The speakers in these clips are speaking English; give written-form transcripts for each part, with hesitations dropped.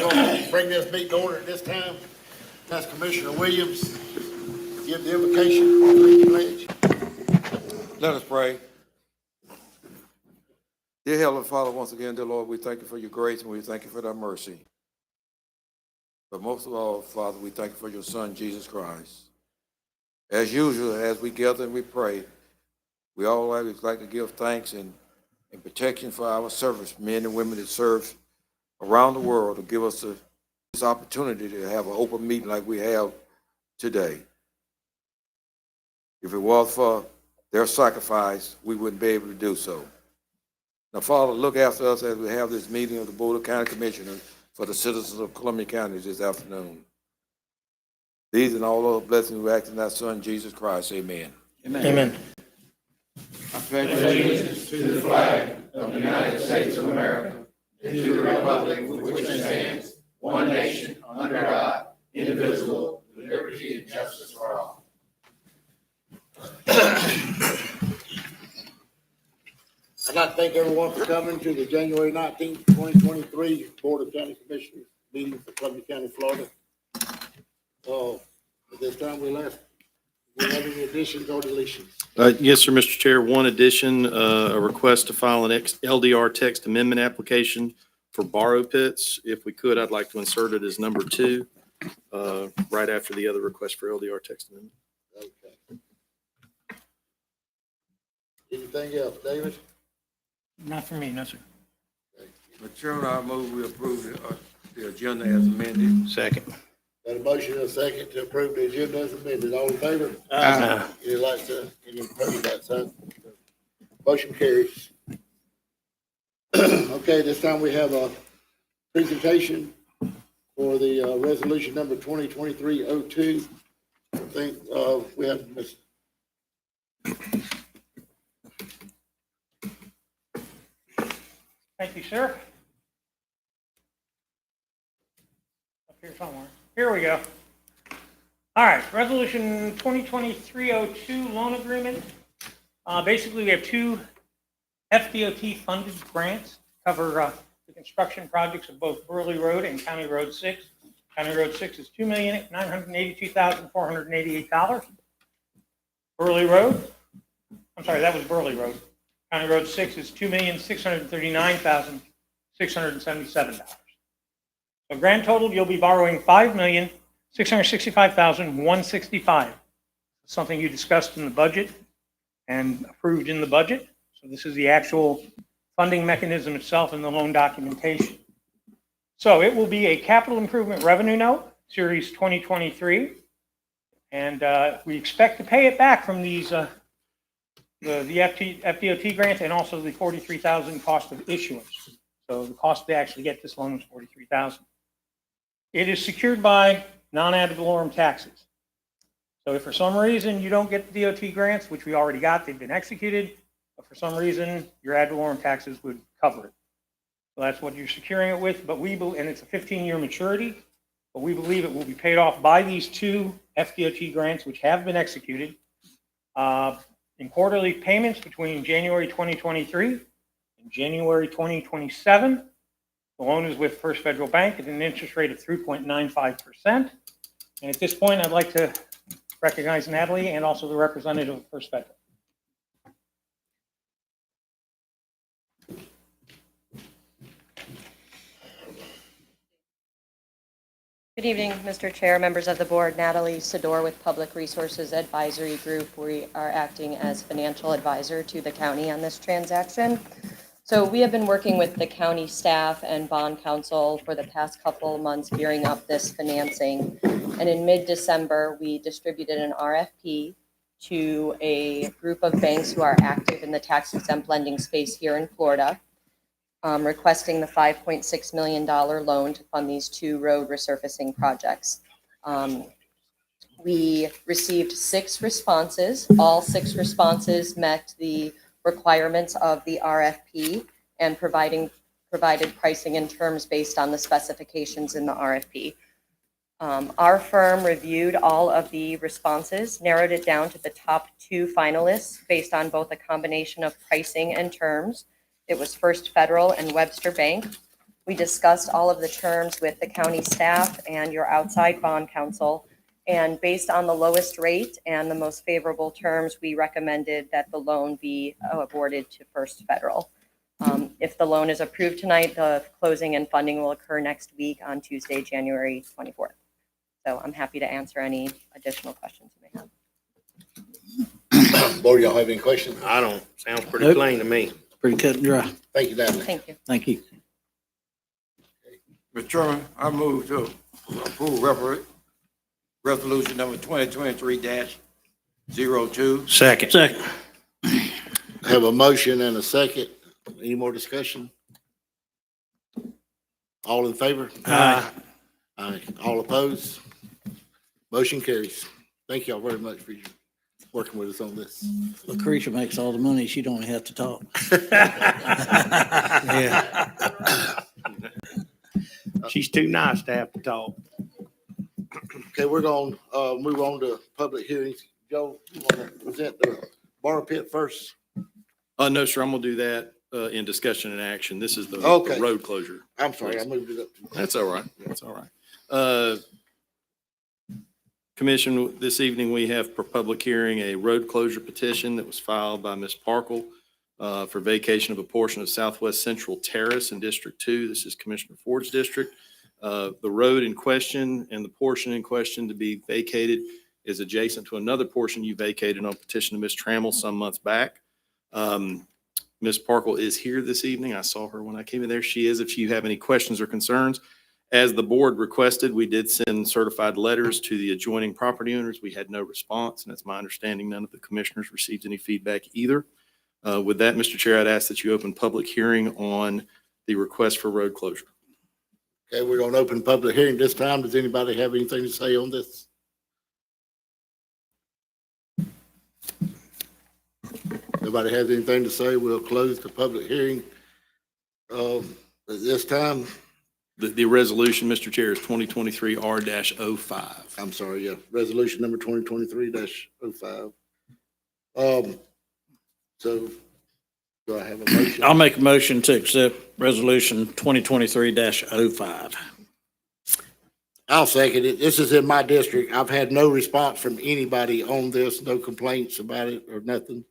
We'll bring this meeting to order at this time. That's Commissioner Williams. Give the invocation, lead the pledge. Let us pray. Dear Heavenly Father, once again, dear Lord, we thank you for your grace and we thank you for thy mercy. But most of all, Father, we thank you for your Son, Jesus Christ. As usual, as we gather and we pray, we always like to give thanks and protection for our servicemen and women that serve around the world to give us this opportunity to have an open meeting like we have today. If it was for their sacrifice, we wouldn't be able to do so. Now, Father, look after us as we have this meeting of the Board of County Commissioners for the citizens of Columbia County this afternoon. These and all other blessings we ask in thy Son, Jesus Christ. Amen. Amen. Amen. I pledge allegiance to the flag of the United States of America and to the republic for which it stands, one nation, under God, indivisible, with liberty and justice for all. I'd like to thank everyone for coming to the January 19th, 2023 Board of County Commissioners meeting for Columbia County, Florida. At this time we left, do we have any additions or deletions? Yes, sir, Mr. Chair. One addition, a request to file an LDR text amendment application for borrow pits. If we could, I'd like to insert it as number 2, right after the other request for LDR text amendment. Okay. Anything else, David? Not for me, no, sir. Mr. Chairman, I move we approve the agenda as amended. Second. Got a motion and a second to approve the agenda as amended. All in favor? Aye. Any like to, any opposed, that sign? Motion carries. Okay, this time we have a presentation for the resolution number 2023-02. I think we have Ms. Thank you, sir. Up here somewhere. Here we go. All right, resolution 2023-02 loan agreement. Basically, we have 2 FDOT funded grants to cover the construction projects of both Burley Road and County Road 6. County Road 6 is $2,982,488. Burley Road, I'm sorry, that was Burley Road. County Road 6 is $2,639,677. So grand total, you'll be borrowing $5,665,165. Something you discussed in the budget and approved in the budget. So this is the actual funding mechanism itself in the loan documentation. So it will be a capital improvement revenue note, series 2023. And we expect to pay it back from these the FDOT grant and also the $43,000 cost of issuance. So the cost to actually get this loan is $43,000. It is secured by non-ad valorem taxes. So if for some reason you don't get the DOT grants, which we already got, they've been executed, but for some reason your ad valorem taxes would cover it. So that's what you're securing it with, but and it's a 15-year maturity, but we believe it will be paid off by these 2 FDOT grants, which have been executed, in quarterly payments between January 2023 and January 2027. The loan is with First Federal Bank at an interest rate of 3.95%. And at this point, I'd like to recognize Natalie and also the representative of First Federal. Good evening, Mr. Chair, members of the board. Natalie Sador with Public Resources Advisory Group. We are acting as financial advisor to the county on this transaction. So we have been working with the county staff and bond counsel for the past couple of months gearing up this financing. And in mid-December, we distributed an RFP to a group of banks who are active in the tax-exempt lending space here in Florida, requesting the $5.6 million loan to fund these 2 road resurfacing projects. We received 6 responses. All 6 responses met the requirements of the RFP and provided pricing and terms based on the specifications in the RFP. Our firm reviewed all of the responses, narrowed it down to the top 2 finalists based on both a combination of pricing and terms. It was First Federal and Webster Bank. We discussed all of the terms with the county staff and your outside bond counsel. And based on the lowest rate and the most favorable terms, we recommended that the loan be awarded to First Federal. If the loan is approved tonight, the closing and funding will occur next week on Tuesday, January 24th. So I'm happy to answer any additional questions you may have. Board, y'all have any questions? I don't. Sounds pretty Nope. plain to me. Pretty cut and dry. Thank you, Natalie. Thank you. Thank you. Mr. Chairman, I move to approve resolution number 2023-02. Second. Have a motion and a second. Any more discussion? All in favor? Aye. Aye. All opposed? Motion carries. Thank y'all very much for your working with us on this. Lucretia makes all the money. She don't have to talk. Yeah. She's too nice to have to talk. Okay, we're going to move on to public hearings. Joe, you want to present the borrow pit first? No, sir, I'm gonna do that in discussion and action. This is the Okay. road closure. I'm sorry, I moved it up. That's all right. That's all right. Commission, this evening, we have for public hearing a road closure petition that was filed by Ms. Parkle for vacation of a portion of Southwest Central Terrace in District 2. This is Commissioner Ford's district. The road in question and the portion in question to be vacated is adjacent to another portion you vacated on petition of Ms. Trammell some months back. Ms. Parkle is here this evening. I saw her when I came in there. She is. If you have any questions or concerns, as the board requested, we did send certified letters to the adjoining property owners. We had no response, and it's my understanding none of the commissioners received any feedback either. With that, Mr. Chair, I'd ask that you open public hearing on the request for road closure. Okay, we're going to open public hearing this time. Does anybody have anything to say on this? Nobody has anything to say? We'll close the public hearing. At this time, The resolution, Mr. Chair, is 2023 R-05. I'm sorry, yeah, resolution number 2023-05. So do I have a motion? I'll make a motion to accept resolution 2023-05. I'll second it. This is in my district. I've had no response from anybody on this, no complaints about it or nothing.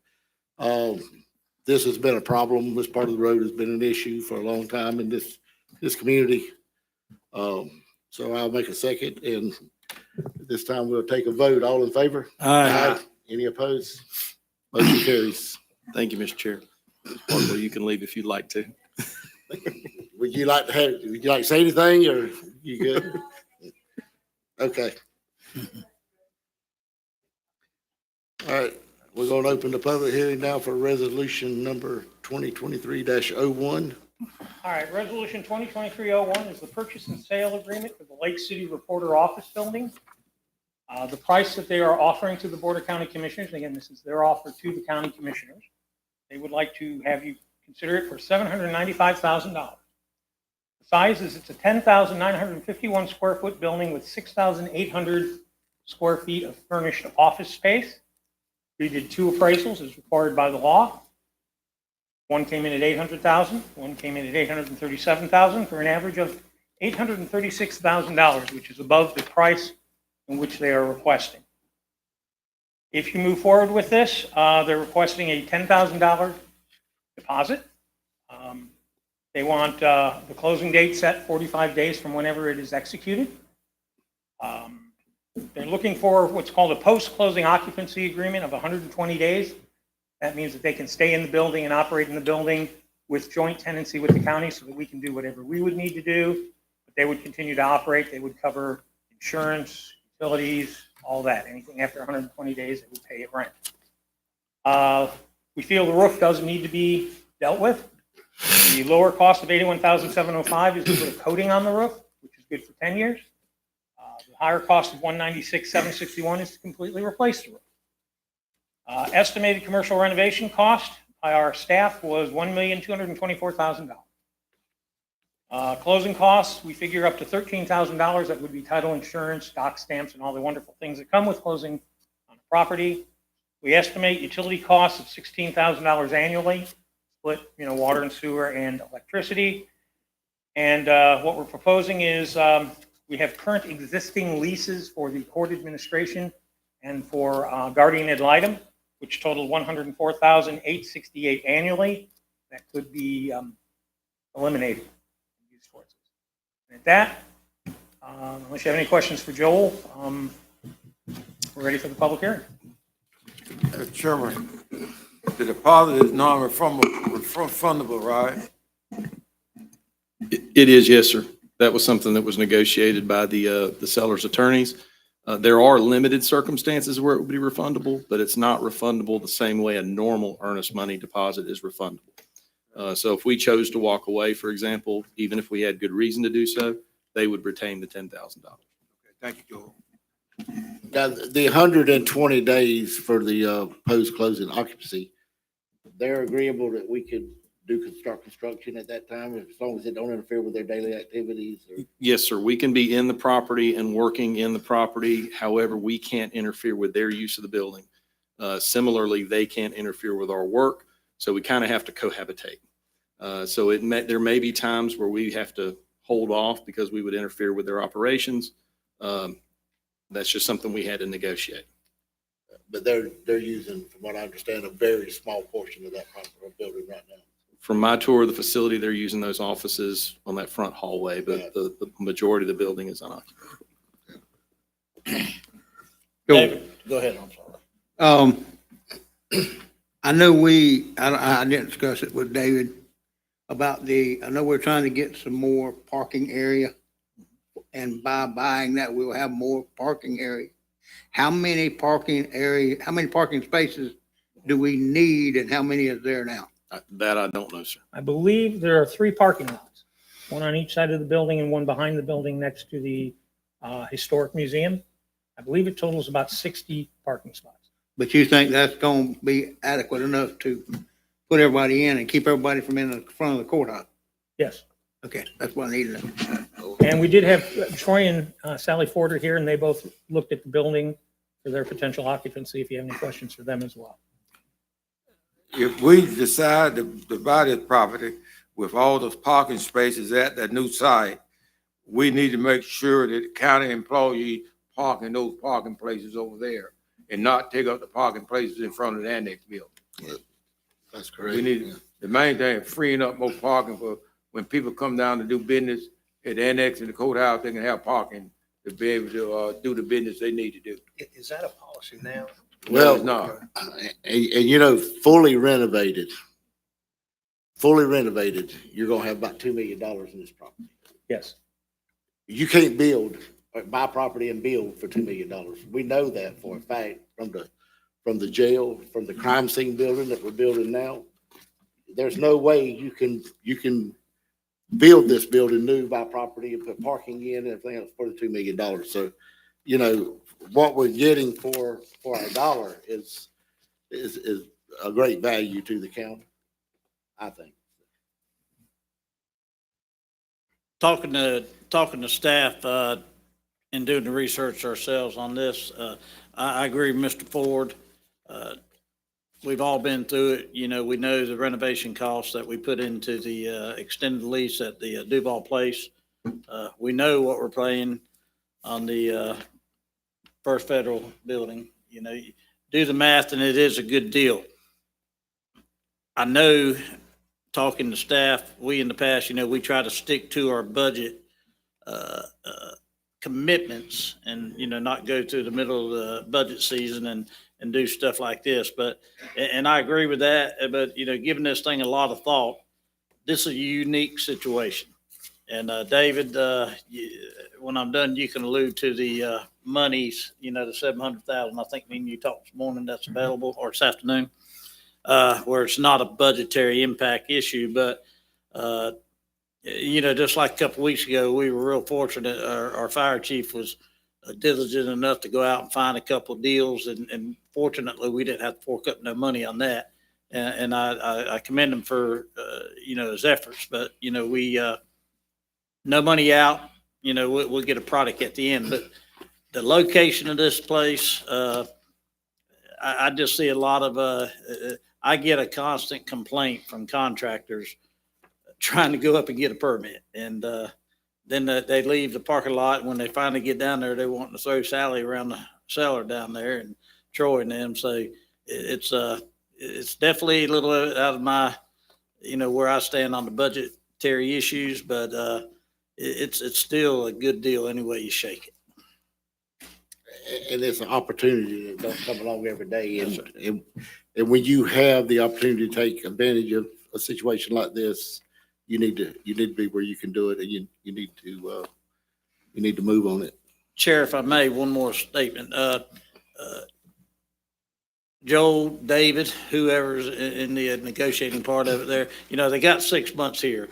This has been a problem. This part of the road has been an issue for a long time in this community. So I'll make a second, and this time we'll take a vote. All in favor? Aye. Any opposed? Motion carries. Thank you, Mr. Chair. Ms. Parkle, you can leave if you'd like to. Would you like to say anything, or you good? Okay. All right, we're going to open the public hearing now for resolution number 2023-01. All right, resolution 2023-01 is the purchase and sale agreement for the Lake City Reporter Office Building. The price that they are offering to the Board of County Commissioners, and again, this is their offer to the county commissioners. They would like to have you consider it for $795,000. The size is, it's a 10,951 square foot building with 6,800 square feet of furnished office space. We did two appraisals as required by the law. One came in at $800,000, one came in at $837,000 for an average of $836,000, which is above the price in which they are requesting. If you move forward with this, they're requesting a $10,000 deposit. They want the closing date set 45 days from whenever it is executed. They're looking for what's called a post-closing occupancy agreement of 120 days. That means that they can stay in the building and operate in the building with joint tenancy with the county so that we can do whatever we would need to do, but they would continue to operate. They would cover insurance, utilities, all that. Anything after 120 days, they would pay it rent. We feel the roof does need to be dealt with. The lower cost of $81,705 is to put a coating on the roof, which is good for 10 years. The higher cost of $196,761 is to completely replace the roof. Estimated commercial renovation cost by our staff was $1,224,000. Closing costs, we figure up to $13,000. That would be title insurance, dock stamps, and all the wonderful things that come with closing on a property. We estimate utility costs of $16,000 annually, split, water and sewer and electricity. And what we're proposing is we have current existing leases for the court administration and for guardian ad litem, which total $104,868 annually. That could be eliminated. Used towards this. And at that, unless you have any questions for Joel, we're ready for the public hearing. Chairman, the deposit is non-refundable, right? It is, yes, sir. That was something that was negotiated by the seller's attorneys. There are limited circumstances where it would be refundable, but it's not refundable the same way a normal earnest money deposit is refundable. So if we chose to walk away, for example, even if we had good reason to do so, they would retain the $10,000. Thank you, Joel. Now, the 120 days for the post-closing occupancy, they're agreeable that we could start construction at that time, as long as it don't interfere with their daily activities? Or? Yes, sir. We can be in the property and working in the property. However, we can't interfere with their use of the building. Similarly, they can't interfere with our work. So we kind of have to cohabitate. So there may be times where we have to hold off because we would interfere with their operations. That's just something we had to negotiate. But they're using, from what I understand, a very small portion of that building right now. From my tour of the facility, they're using those offices on that front hallway, but the majority of the building is unoccupied. David, go ahead, I'm sorry. I know I didn't discuss it with David about I know we're trying to get some more parking area. And by buying that, we'll have more parking area. How many parking spaces do we need and how many is there now? That I don't know, sir. I believe there are 3 parking lots, one on each side of the building and one behind the building next to the Historic Museum. I believe it totals about 60 parking spots. But you think that's going to be adequate enough to put everybody in and keep everybody from in the front of the courthouse? Yes. Okay, that's what I needed to know. And we did have Troy and Sally Forder here, and they both looked at the building for their potential occupancy, if you have any questions for them as well. If we decide to divide this property with all those parking spaces at that new site, we need to make sure that the county employees park in those parking places over there and not take up the parking places in front of the annex building. That's correct. We need, the main thing, freeing up more parking for when people come down to do business at the annex and the courthouse, they can have parking to be able to do the business they need to do. Is that a policy now? No, it's not. And fully renovated, you're gonna have about $2 million in this property. Yes. You can't buy property and build for $2 million. We know that for a fact from the jail, from the crime scene building that we're building now. There's no way you can build this building new, buy property and put parking in and everything else for the $2 million. So, what we're getting for our dollar is a great value to the county, I think. Talking to staff, and doing the research ourselves on this, I agree with Mr. Ford. We've all been through it. We know the renovation costs that we put into the extended lease at the Duval Place. We know what we're paying on the First Federal building. Do the math and it is a good deal. I know, talking to staff, we in the past, we try to stick to our budget commitments and, not go through the middle of the budget season and do stuff like this. And I agree with that, but, giving this thing a lot of thought, this is a unique situation. And David, when I'm done, you can allude to the monies, the $700,000, I think me and you talked this morning, that's available, or this afternoon, where it's not a budgetary impact issue, but just like a couple of weeks ago, we were real fortunate. Our fire chief was diligent enough to go out and find a couple of deals, and fortunately, we didn't have to fork up no money on that. And I commend him for his efforts. But we no money out. We'll get a product at the end. But the location of this place, I just see a lot of. I get a constant complaint from contractors trying to go up and get a permit. And, then they leave the parking lot. When they finally get down there, they want to throw Sally around the cellar down there and Troy and them. So it's definitely a little out of my, where I stand on the budgetary issues, but, it's still a good deal any way you shake it. And it's an opportunity that don't come along every day. And when you have the opportunity to take advantage of a situation like this, you need to be where you can do it, and you need to move on it. Chair, if I may, one more statement. Joel, David, whoever's in the negotiating part of it there, they got 6 months here.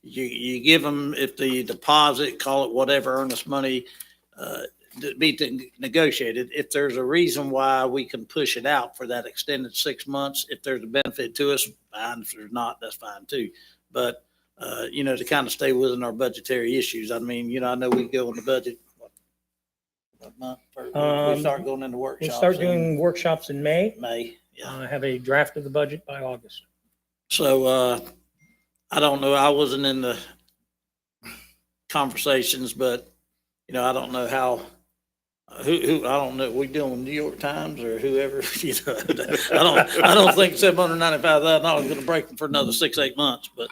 You give them, if the deposit, call it whatever, earnest money, be negotiated. If there's a reason why we can push it out for that extended 6 months, if there's a benefit to us, fine. If there's not, that's fine too. But, to kind of stay within our budgetary issues. I mean, I know we go in the budget, what month? We start going into workshops. We'll start doing workshops in May. May, yeah. I have a draft of the budget by August. So, I don't know. I wasn't in the conversations, but, I don't know how, who, I don't know. We dealing with New York Times or whoever, I don't think $795,000 is going to break them for another 6-8 months, but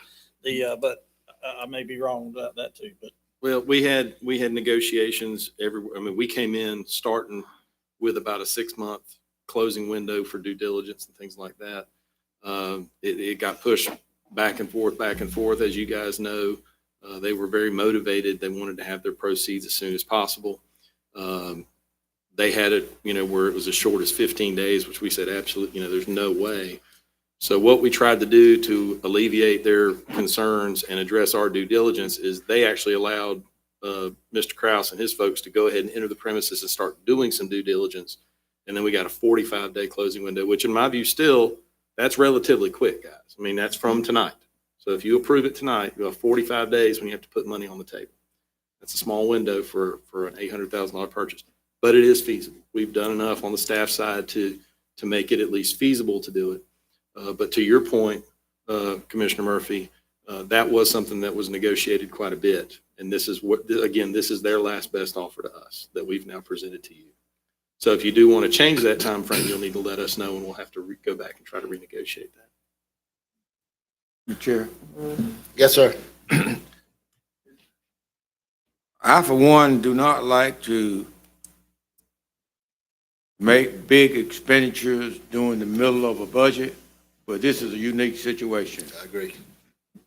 but I may be wrong about that too, but. Well, we had negotiations we came in starting with about a 6-month closing window for due diligence and things like that. It got pushed back and forth, as you guys know. They were very motivated. They wanted to have their proceeds as soon as possible. They had it, where it was as short as 15 days, which we said, absolutely, there's no way. So what we tried to do to alleviate their concerns and address our due diligence is they actually allowed Mr. Kraus and his folks to go ahead and enter the premises and start doing some due diligence. And then we got a 45-day closing window, which in my view still, that's relatively quick, guys. I mean, that's from tonight. So if you approve it tonight, you have 45 days when you have to put money on the table. That's a small window for an $800,000 purchase, but it is feasible. We've done enough on the staff side to make it at least feasible to do it. But to your point, Commissioner Murphy, that was something that was negotiated quite a bit. And this is this is their last best offer to us that we've now presented to you. So if you do want to change that time frame, you'll need to let us know, and we'll have to go back and try to renegotiate that. Mr. Chair. Yes, sir. I, for one, do not like to make big expenditures during the middle of a budget, but this is a unique situation. I agree.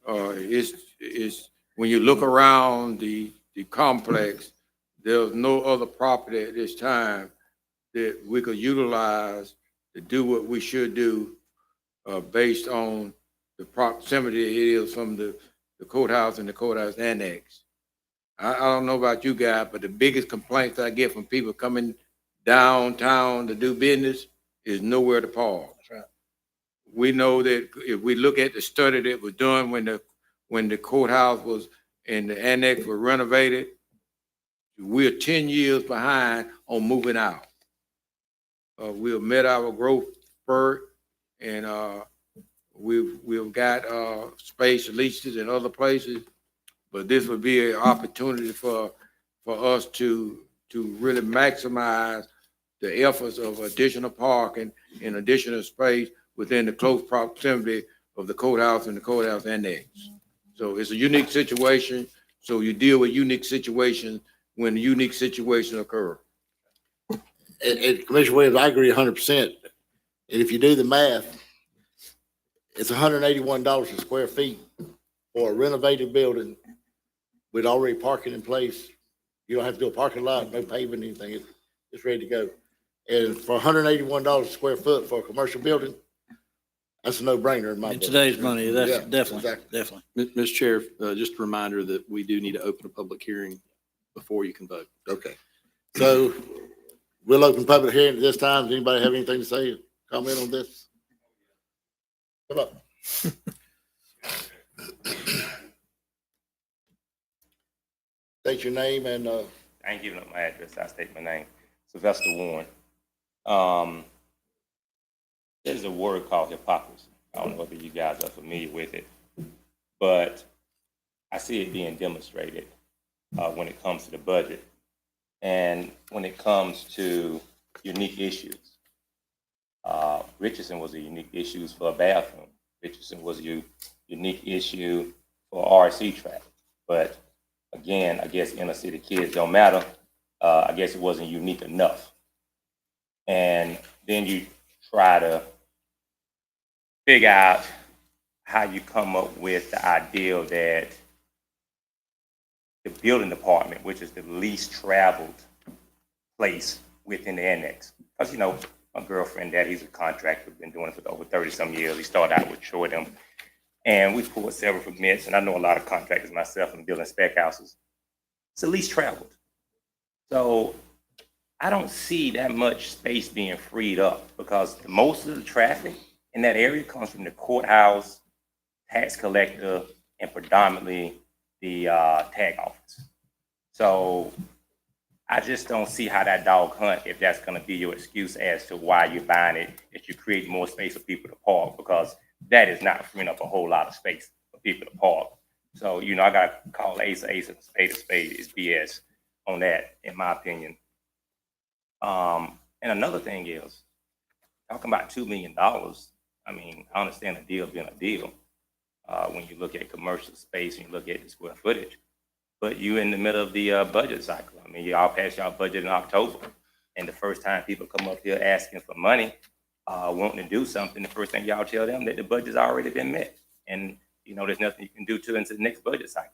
It's when you look around the complex, there's no other property at this time that we could utilize to do what we should do based on the proximity it is from the courthouse and the courthouse annex. I don't know about you guys, but the biggest complaints I get from people coming downtown to do business is nowhere to park. That's right. We know that if we look at the study that was done when the courthouse was and the annex were renovated, we're 10 years behind on moving out. We've met our growth spurt, and we've got space leases in other places, but this would be an opportunity for us to really maximize the efforts of additional parking and additional space within the close proximity of the courthouse and the courthouse annex. So it's a unique situation. So you deal with unique situations when the unique situation occurs. And Commissioner Williams, I agree 100%. And if you do the math, it's $181 a square feet for a renovated building with already parking in place. You don't have to do a parking lot, no paving, anything. It's ready to go. And for $181 a square foot for a commercial building, that's a no-brainer in my book. In today's money, that's Yeah, definitely, exactly. definitely. Mr. Chair, just a reminder that we do need to open a public hearing before you can vote. Okay. So we'll open public hearing at this time. Does anybody have anything to say, comment on this? Come up. State your name and, I ain't giving up my address. I state my name. Sylvester Warren. There's a word called hypocrisy. I don't know whether you guys are familiar with it, but I see it being demonstrated when it comes to the budget and when it comes to unique issues. Richardson was a unique issue for a bathroom. Richardson was a unique issue for RC track. But again, I guess inner city kids don't matter. I guess it wasn't unique enough. And then you try to figure out how you come up with the ideal that the building department, which is the least traveled place within the annex. Because, you know, my girlfriend, Dad, he's a contractor, been doing it for over 30-some years. He started out with Troy, and we pulled several permits, and I know a lot of contractors myself in building spec houses. It's the least traveled. So I don't see that much space being freed up because most of the traffic in that area comes from the courthouse, tax collector, and predominantly the tag office. So I just don't see how that dog hunt, if that's going to be your excuse as to why you're buying it, if you create more space for people to park, because that is not freeing up a whole lot of space for people to park. So, you know, I got to call ace and spade a spade is BS on that, in my opinion. And another thing is, talking about $2 million, I mean, I understand a deal being a deal when you look at commercial space and you look at the square footage. But you in the middle of the budget cycle. I mean, y'all passed y'all budget in October. And the first time people come up here asking for money, wanting to do something, the first thing y'all tell them that the budget's already been met. And, you know, there's nothing you can do to into the next budget cycle.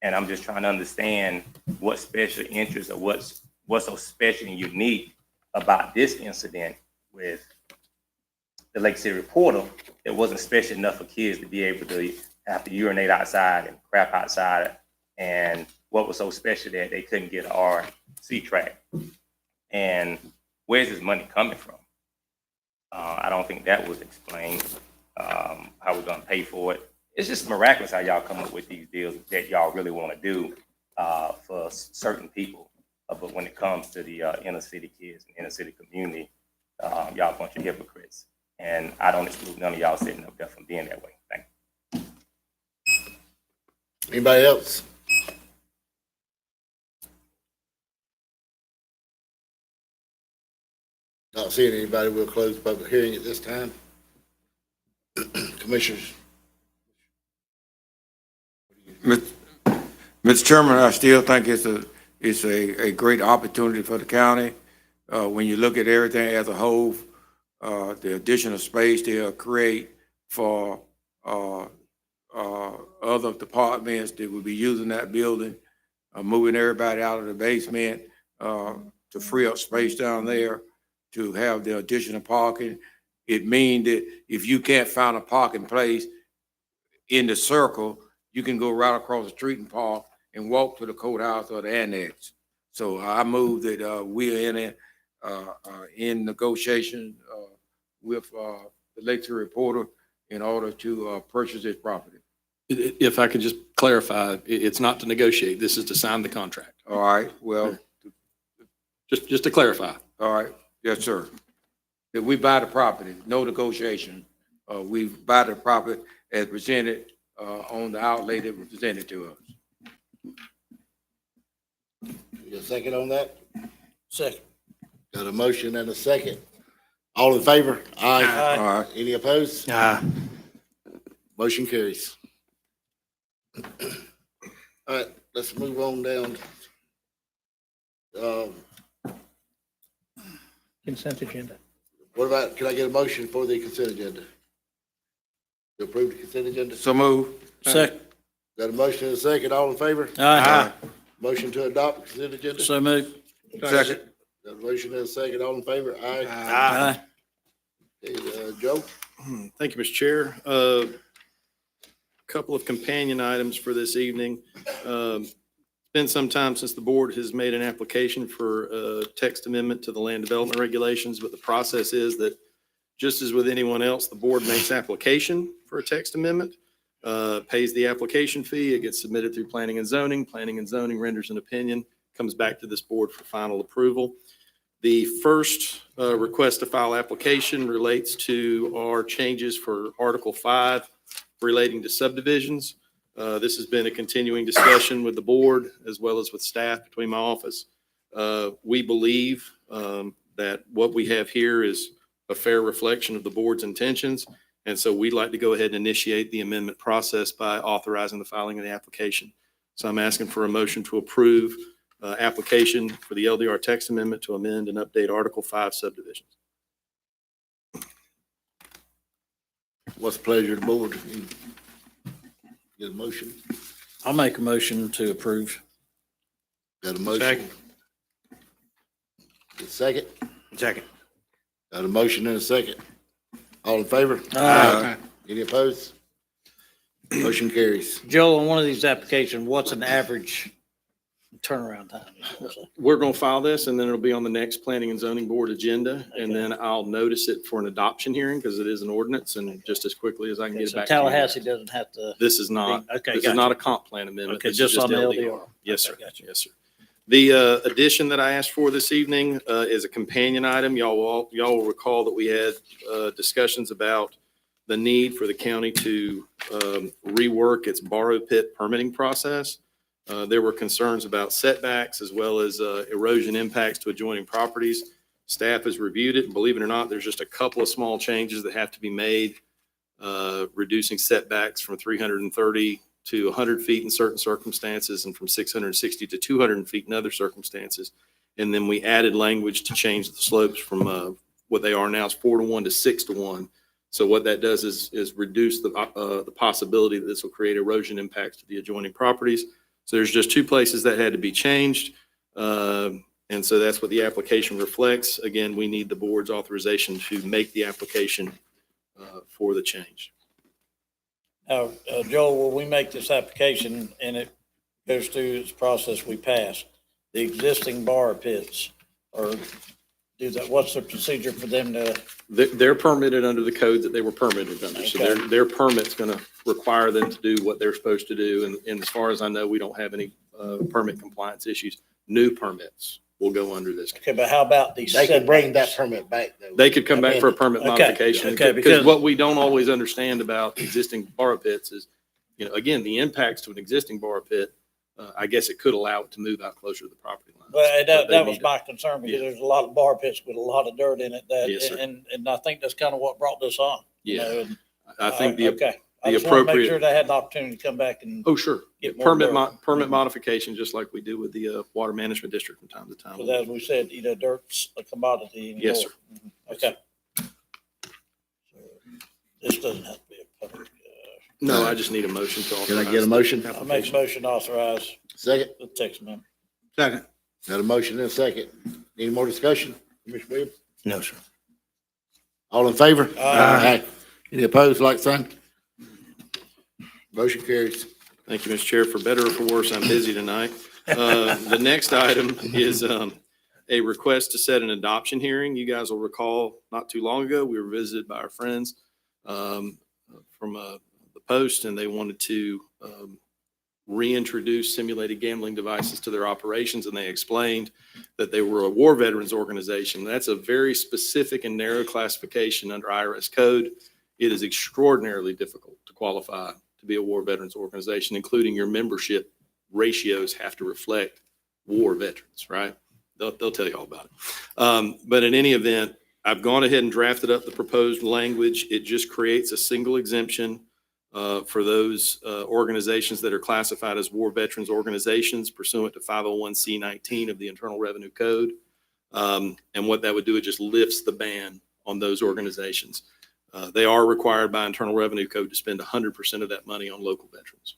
And I'm just trying to understand what special interest or what's so special and unique about this incident with the Lake City Reporter that wasn't special enough for kids to be able to have to urinate outside and crap outside. And what was so special that they couldn't get an RC track? And where's this money coming from? I don't think that was explained, how we're gonna pay for it. It's just miraculous how y'all come up with these deals that y'all really wanna do for certain people. But when it comes to the inner city kids and inner city community, y'all a bunch of hypocrites. And I don't exclude none of y'all sitting up there from being that way. Thank you. Anybody else? Not seeing anybody, we'll close the public hearing at this time. Commissioners. Mr. Chairman, I still think it's a great opportunity for the county. When you look at everything as a whole, the additional space they'll create for other departments that will be using that building, moving everybody out of the basement to free up space down there to have the additional parking. It means that if you can't find a parking place in the circle, you can go right across the street and park and walk to the courthouse or the annex. So I move that we are in negotiation with the Lake City Reporter in order to purchase this property. If I could just clarify, it's not to negotiate. This is to sign the contract. All right, well, Just to clarify. all right, yes, sir. That we buy the property, no negotiation. We buy the property as presented on the outlay that was presented to us. You got a second on that? Second. Got a motion and a second. All in favor? Aye. All right. Any opposed? Motion carries. All right, let's move on down. Consent agenda. What about, can I get a motion for the consent agenda? To approve the consent agenda? So move. Second. Got a motion and a second. All in favor? Aye. Motion to adopt consent agenda? So moved. Second. Got a motion and a second. All in favor? Aye. Aye. Okay, Joe? Thank you, Mr. Chair. Couple of companion items for this evening. It's been some time since the board has made an application for a text amendment to the land development regulations, but the process is that just as with anyone else, the board makes application for a text amendment, pays the application fee, it gets submitted through planning and zoning. Planning and zoning renders an opinion, comes back to this board for final approval. The first request to file application relates to our changes for Article 5 relating to subdivisions. This has been a continuing discussion with the board as well as with staff between my office. We believe that what we have here is a fair reflection of the board's intentions. And so we'd like to go ahead and initiate the amendment process by authorizing the filing of the application. So I'm asking for a motion to approve application for the LDR text amendment to amend and update Article 5 subdivisions. What's the pleasure of the board? Get a motion? I'll make a motion to approve. Got a motion? Second. Get a second? Second. Got a motion and a second. All in favor? Aye. Any opposed? Motion carries. Joel, on one of these applications, what's an average turnaround time? We're going to file this and then it'll be on the next planning and zoning board agenda. And then I'll notice it for an adoption hearing because it is an ordinance and just as quickly as I can get it So back. to you. Tallahassee doesn't have to. This is not, Okay, this is gotcha. not a comp plan amendment. Okay, This is just on the LDR. Yes, sir. Okay, gotcha. Yes, sir. The addition that I asked for this evening is a companion item. Y'all will recall that we had discussions about the need for the county to rework its borrow pit permitting process. There were concerns about setbacks as well as erosion impacts to adjoining properties. Staff has reviewed it, and believe it or not, there's just a couple of small changes that have to be made, reducing setbacks from 330 to 100 feet in certain circumstances and from 660 to 200 feet in other circumstances. And then we added language to change the slopes from what they are now is 4-to-1 to 6-to-1. So what that does is reduce the possibility that this will create erosion impacts to the adjoining properties. So there's just two places that had to be changed. And so that's what the application reflects. Again, we need the board's authorization to make the application for the change. Now, Joel, when we make this application and it goes through its process we pass, the existing borrow pits or do that, what's the procedure for them to? They're permitted under the code that they were permitted under. So Okay. their permit's going to require them to do what they're supposed to do. And as far as I know, we don't have any permit compliance issues. New permits will go under this. Okay, but how about these They can bring that setbacks? permit back though. They could come back for a permit Okay, modification. okay, Because because- what we don't always understand about existing borrow pits is, again, the impacts to an existing borrow pit, I guess it could allow it to move out closer to the property line. Well, But that they was need to- my concern because Yeah. there's a lot of bar pits with a lot of dirt in it Yes, sir. and I think that's kind of what brought this on. you Yeah. know, and, I think the, okay. I the just want to make appropriate- sure they had an opportunity to come back and, oh, sure. Get more Permit, dirt. permit modification, just like we do with the water management district from time to time. because as we said, dirt's a commodity anymore. Yes, sir. Okay. So, this doesn't have to be a public, No, I just need a motion to Can authorize. I get a motion? I make a application. motion to authorize Second? the text amendment. Second. Got a motion and a second. Any more discussion? Commissioner Williams? No, sir. All in favor? Aye. Any opposed, like sign? Motion carries. Thank you, Mr. Chair. For better or for worse, I'm busy tonight. The next item is a request to set an adoption hearing. You guys will recall not too long ago, we were visited by our friends from the Post, and they wanted to reintroduce simulated gambling devices to their operations, and they explained that they were a war veterans organization. That's a very specific and narrow classification under IRS code. It is extraordinarily difficult to qualify to be a war veterans organization, including your membership ratios have to reflect war veterans, right? They'll tell you all about it. But in any event, I've gone ahead and drafted up the proposed language. It just creates a single exemption for those organizations that are classified as war veterans organizations pursuant to 501c19 of the Internal Revenue Code. And what that would do, it just lifts the ban on those organizations. They are required by Internal Revenue Code to spend 100% of that money on local veterans.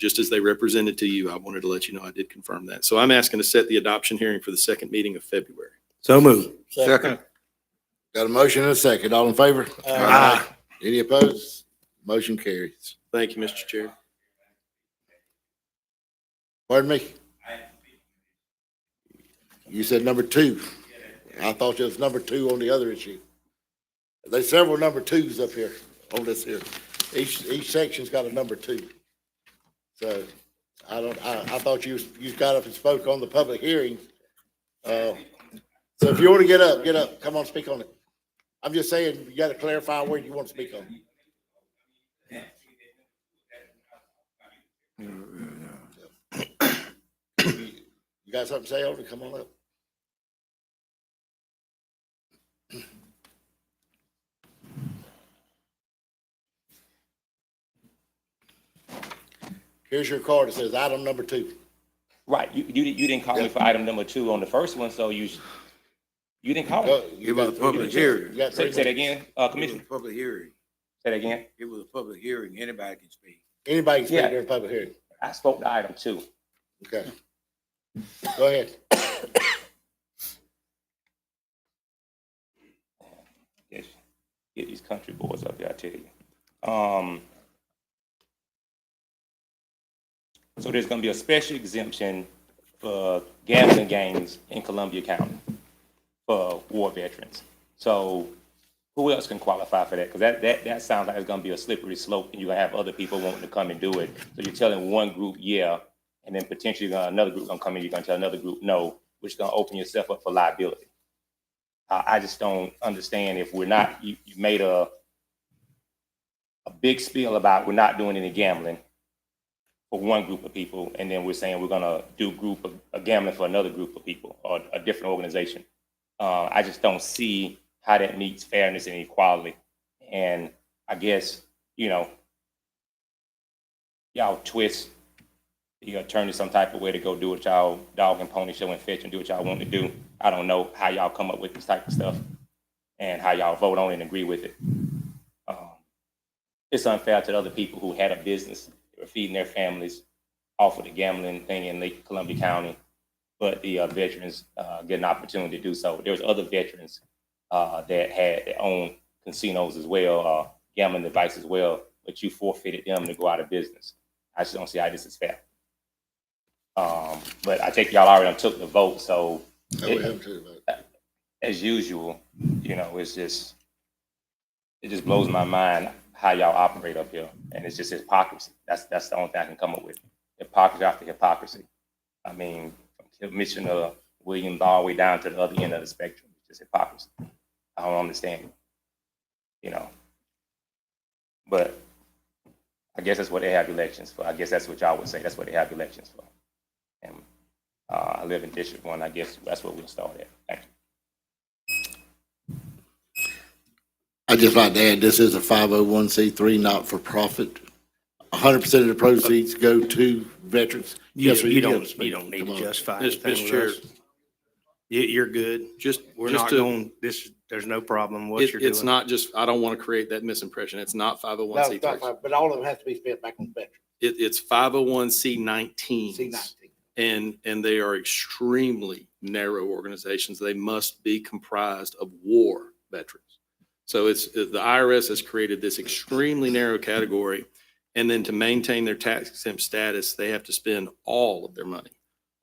Just as they represented to you, I wanted to let you know I did confirm that. So I'm asking to set the adoption hearing for the second meeting of February. So moved. Second. Got a motion and a second. All in favor? Aye. Any opposed? Motion carries. Thank you, Mr. Chair. Pardon me? You said number 2. I thought it was number 2 on the other issue. There's several number 2s up here on this here. Each section's got a number 2. So I thought you got up and spoke on the public hearing. So if you want to get up, come on, speak on it. I'm just saying, you got to clarify where you want to speak on. You got something to say, Alder? Come on up. Here's your card. It says item number 2. Right, you didn't call me for item number 2 on the first one, so you didn't call me. It was a public hearing. You got Say 3 that minutes. again, It was a Commissioner, public hearing. say that again. It was a public hearing. Anybody can speak. Anybody can speak Yeah. during public hearing. I spoke to item 2. Okay. Go ahead. Yes, get these country boys up here, I tell you. So there's gonna be a special exemption for gambling games in Columbia County for war veterans. So who else can qualify for that? Because that sounds like it's gonna be a slippery slope, and you're gonna have other people wanting to come and do it. So you're telling one group, yeah, and then potentially another group gonna come in, you're gonna tell another group no, which is gonna open yourself up for liability. I just don't understand if we're not, you made a big spiel about we're not doing any gambling for one group of people, and then we're saying we're gonna do group of gambling for another group of people or a different organization. I just don't see how that meets fairness and equality. And I guess, y'all twist the attorney some type of way to go do what y'all dog and pony show and fetch and do what y'all want to do. I don't know how y'all come up with this type of stuff and how y'all vote on it and agree with it. It's unfair to the other people who had a business, they were feeding their families off of the gambling thing in Lake Columbia County, but the veterans get an opportunity to do so. There's other veterans that had their own casinos as well, gambling devices as well, but you forfeited them to go out of business. I just don't see how this is fair. But I take y'all already took the vote, so No, we haven't too, but as usual, it just blows my mind how y'all operate up here, and it's just hypocrisy. That's the only thing I can come up with. Hypocrisy after hypocrisy. I mean, from Commissioner Williams all the way down to the other end of the spectrum. It's just hypocrisy. I don't understand it, But I guess that's what they have elections for. I guess that's what y'all would say. That's what they have elections for. And I live in District 1. I guess that's where we'll start at. Thank you. I just like to add, this is a 501c3, not for profit. 100% of the proceeds go to veterans. Yes, sir, You gotta don't speak. need Come to on. justify Mr. anything Chair. with us. You're good. We're just not to- going, there's no problem what you're doing. It's not just, I don't want to create that misimpression. It's not No, it's not 501c3. fine, but all of them has to be spent back on veterans. It's 501c19s. C19. And they are extremely narrow organizations. They must be comprised of war veterans. So the IRS has created this extremely narrow category. And then to maintain their tax exempt status, they have to spend all of their money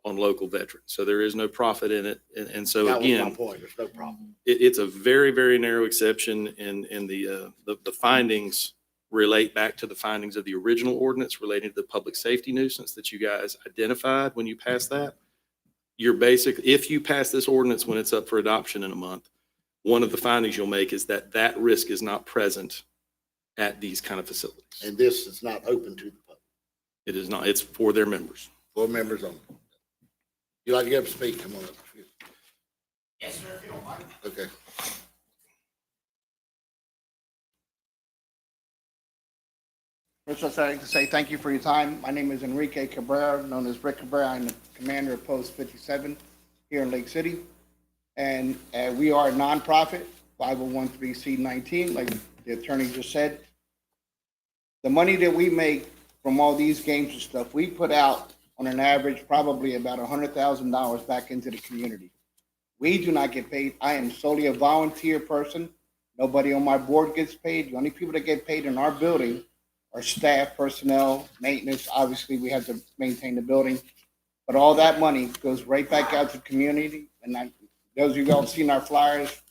on local veterans. So there is no profit in it. And so That was my again, point. There's no problem. it's a very, very narrow exception, and the findings relate back to the findings of the original ordinance relating to the public safety nuisance that you guys identified when you passed that. If you pass this ordinance when it's up for adoption in a month, one of the findings you'll make is that risk is not present at these kind of facilities. And this is not open to the public, It is not, it's for their members. for members only. You like to get up and speak? Come on up. Yes, sir, if you don't mind. Okay. First, I'd like to say thank you for your time. My name is Enrique Cabrera, known as Rick Cabrera. I'm the commander of Post 57 here in Lake City. And we are a nonprofit, 501(c)(19), like the attorney just said. The money that we make from all these games and stuff, we put out on an average probably about $100,000 back into the community. We do not get paid. I am solely a volunteer person. Nobody on my board gets paid. The only people that get paid in our building are staff, personnel, maintenance. Obviously, we have to maintain the building. But all that money goes right back out to the community. And those of you who have seen our flyers,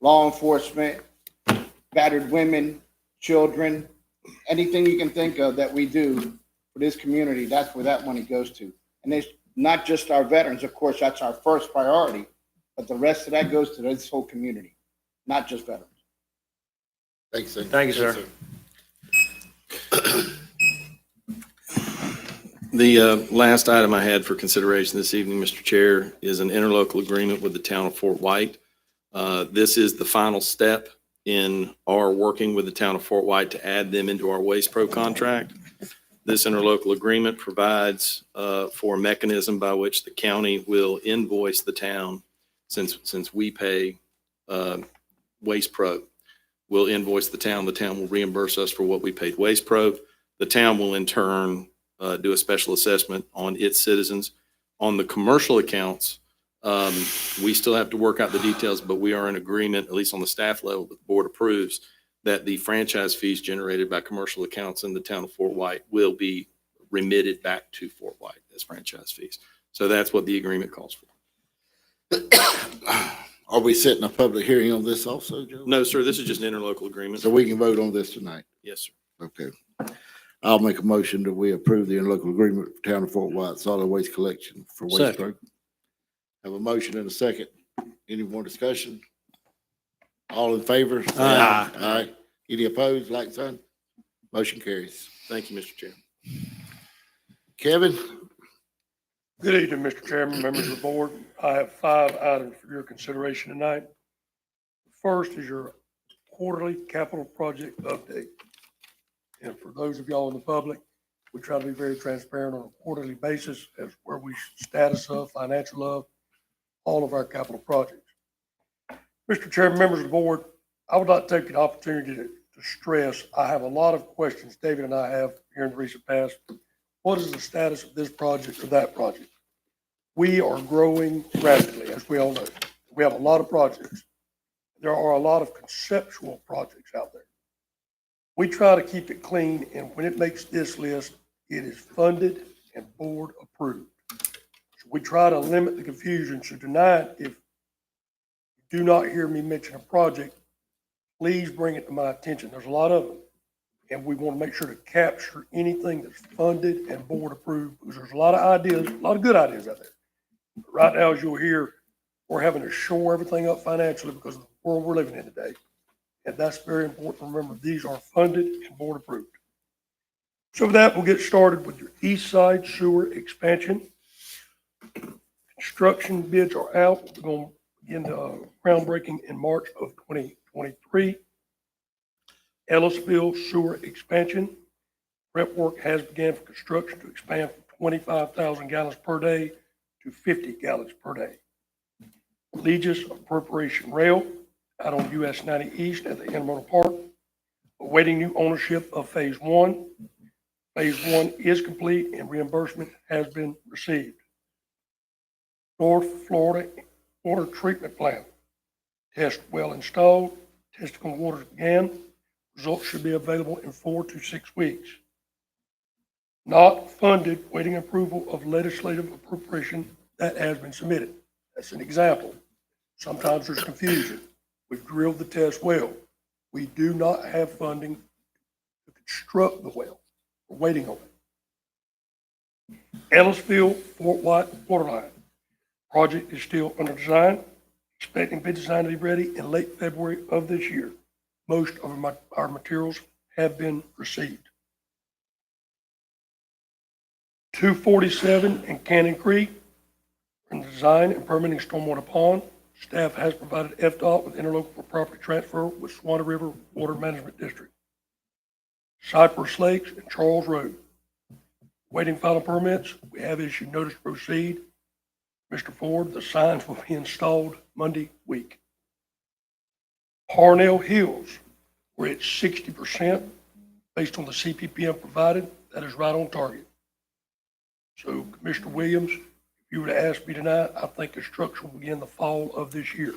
law enforcement, battered women, children, anything you can think of that we do for this community, that's where that money goes to. And it's not just our veterans. Of course, that's our first priority. But the rest of that goes to this whole community, not just veterans. Thanks, sir. Thank you, sir. The last item I had for consideration this evening, Mr. Chair, is an interlocal agreement with the town of Fort White. This is the final step in our working with the town of Fort White to add them into our Waste Pro contract. This interlocal agreement provides for a mechanism by which the county will invoice the town, since we pay Waste Pro. We'll invoice the town will reimburse us for what we paid Waste Pro. The town will in turn do a special assessment on its citizens. On the commercial accounts, we still have to work out the details, but we are in agreement, at least on the staff level, that the board approves, that the franchise fees generated by commercial accounts in the town of Fort White will be remitted back to Fort White as franchise fees. So that's what the agreement calls for. Are we setting a public hearing on this also, Joe? No, sir, this is just an interlocal agreement. So we can vote on this tonight? Yes, sir. Okay. I'll make a motion that we approve the interlocal agreement for Town of Fort White solid waste collection for Waste Second. Pro. Have a motion and a second. Any more discussion? All in favor? say Aye. Aye. Any opposed, like sign? Motion carries. Thank you, Mr. Chair. Kevin? Good evening, Mr. Chairman, members of the board. I have 5 items for your consideration tonight. First is your quarterly capital project update. And for those of y'all in the public, we try to be very transparent on a quarterly basis as where we status of, financial of, all of our capital projects. Mr. Chairman, members of the board, I would like to take the opportunity to stress, I have a lot of questions David and I have here in the recent past. What is the status of this project or that project? We are growing rapidly, as we all know. We have a lot of projects. There are a lot of conceptual projects out there. We try to keep it clean, and when it makes this list, it is funded and board approved. So we try to limit the confusion. So tonight, if you do not hear me mention a project, please bring it to my attention. There's a lot of them. And we want to make sure to capture anything that's funded and board approved, because there's a lot of ideas, a lot of good ideas out there. But right now, as you'll hear, we're having to shore everything up financially because of the world we're living in today. And that's very important to remember. These are funded and board approved. So with that, we'll get started with your East Side Sewer expansion. Construction bids are out. We're going to begin the groundbreaking in March of 2023. Ellisville Sewer expansion. Prep work has begun for construction to expand from 25,000 gallons per day to 50 gallons per day. Legis Appropriation Rail out on US 90 East at the Intermodal Park, awaiting new ownership of Phase 1. Phase 1 is complete and reimbursement has been received. North Florida Water Treatment Plant. Test well installed, testing waters began. Results should be available in 4 to 6 weeks. Not funded, waiting approval of legislative appropriation that has been submitted. That's an example. Sometimes there's confusion. We've drilled the test well. We do not have funding to construct the well. We're waiting on it. Ellisville, Fort White water line. Project is still under design, expecting bid design to be ready in late February of this year. Most of our materials have been received. 247 and Cannon Creek, in the design and permitting stormwater pond. Staff has provided FDOT with interlocal for property transfer with Swanee River Water Management District. Cypress Lakes and Charles Road. Waiting final permits. We have issued notice to proceed. Mr. Ford, the signs will be installed Monday week. Parnell Hills, we're at 60% based on the CPPM provided. That is right on target. So Commissioner Williams, if you were to ask me tonight, I think construction will begin the fall of this year.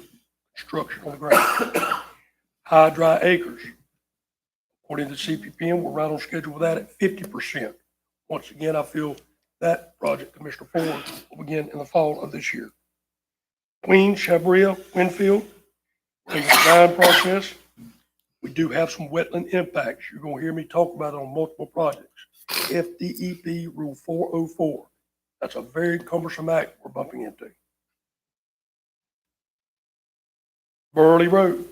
Construction on the ground. High Dry Acres, according to the CPPM, we're right on schedule with that at 50%. Once again, I feel that project, Commissioner Ford, will begin in the fall of this year. Queens, Chabria, Winfield, in the design process. We do have some wetland impacts. You're going to hear me talk about it on multiple projects. FDEP Rule 404. That's a very cumbersome act we're bumping into. Burley Road.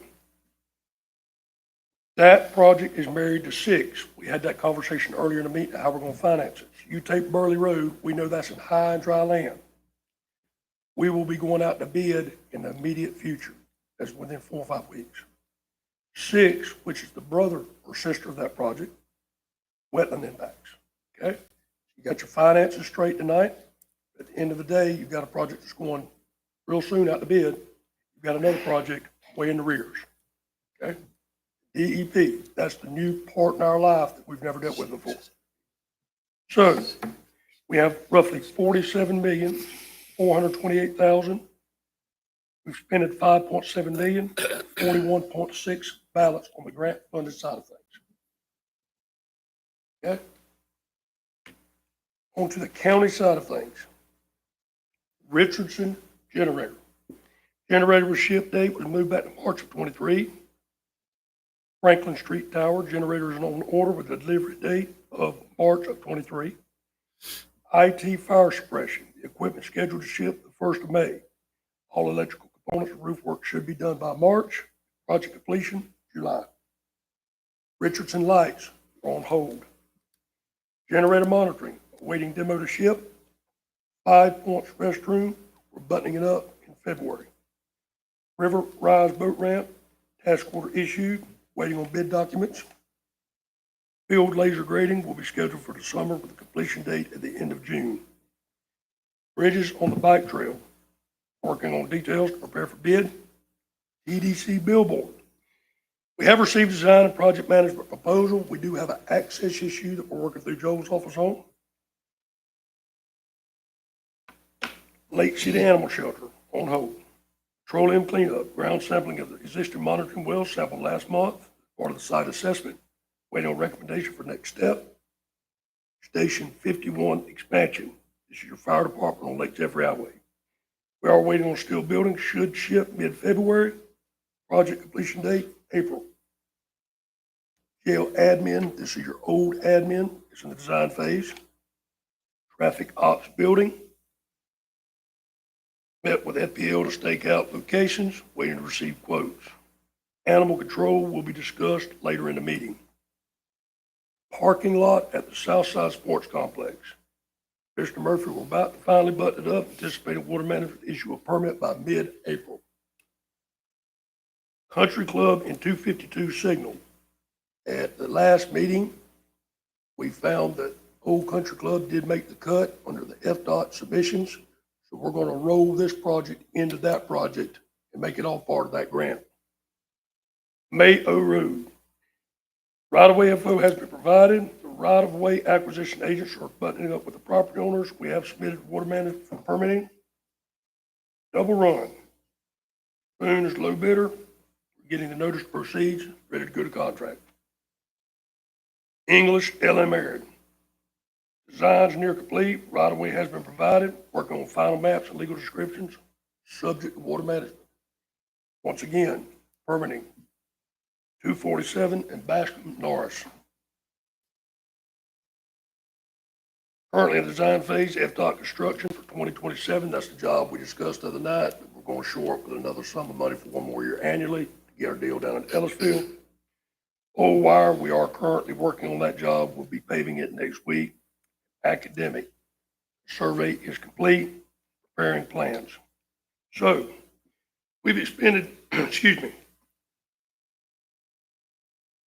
That project is married to 6. We had that conversation earlier in the meeting, how we're going to finance it. You take Burley Road, we know that's in high and dry land. We will be going out to bid in the immediate future, that's within 4 or 5 weeks. 6, which is the brother or sister of that project, wetland impacts, okay? You got your finances straight tonight. At the end of the day, you've got a project that's going real soon out to bid. You've got another project way in the rears, okay? DEP, that's the new part in our life that we've never dealt with before. So we have roughly 47,428,000. We've spent 5.7 million, 41.6 ballots on the grant funded side of things. Okay? On to the county side of things. Richardson generator. Generator was ship date was moved back to March of 23. Franklin Street Tower, generator is on order with a delivery date of March of 23. IT fire suppression, the equipment scheduled to ship the 1st of May. All electrical components and roof work should be done by March. Project completion, July. Richardson lights are on hold. Generator monitoring, awaiting demo to ship. 5 Points restroom, we're buttoning it up in February. River Rise boat ramp, task order issued, waiting on bid documents. Field laser grading will be scheduled for the summer with a completion date at the end of June. Bridges on the bike trail, working on details to prepare for bid. EDC billboard. We have received design and project management proposal. We do have an access issue that we're working through Joel's office on. Lake City Animal Shelter on hold. Petroleum cleanup, ground sampling of the existing monitoring wells sampled last month, part of the site assessment. Waiting on recommendation for next step. Station 51 expansion. This is your fire department on Lake Jeffrey Highway. We are waiting on steel building, should ship mid-February. Project completion date, April. Jail admin, this is your old admin. It's in the design phase. Traffic ops building. Met with FPL to stake out locations, waiting to receive quotes. Animal control will be discussed later in the meeting. Parking lot at the Southside Sports Complex. Mr. Murphy, we're about to finally button it up. Anticipated water management issue a permit by mid-April. Country Club in 252 Signal. At the last meeting, we found that Old Country Club did make the cut under the FDOT submissions. So we're going to roll this project into that project and make it all part of that grant. Mayo Road. Right-of-way info has been provided. The right-of-way acquisition agents are buttoning up with the property owners. We have submitted water management for permitting. Double Run. Boone is low bidder. We're getting the notice proceeds, ready to go to contract. English LM Aaron. Designs near complete. Right-of-way has been provided. Working on final maps and legal descriptions. Subject to water management. Once again, permitting. 247 and Bascom Norris. Currently in the design phase, FDOT construction for 2027. That's the job we discussed the other night. We're going to shore up with another sum of money for one more year annually to get our deal down in Ellisville. Old Wire, we are currently working on that job. We'll be paving it next week. Academic. Survey is complete. Preparing plans. So we've expended, excuse me,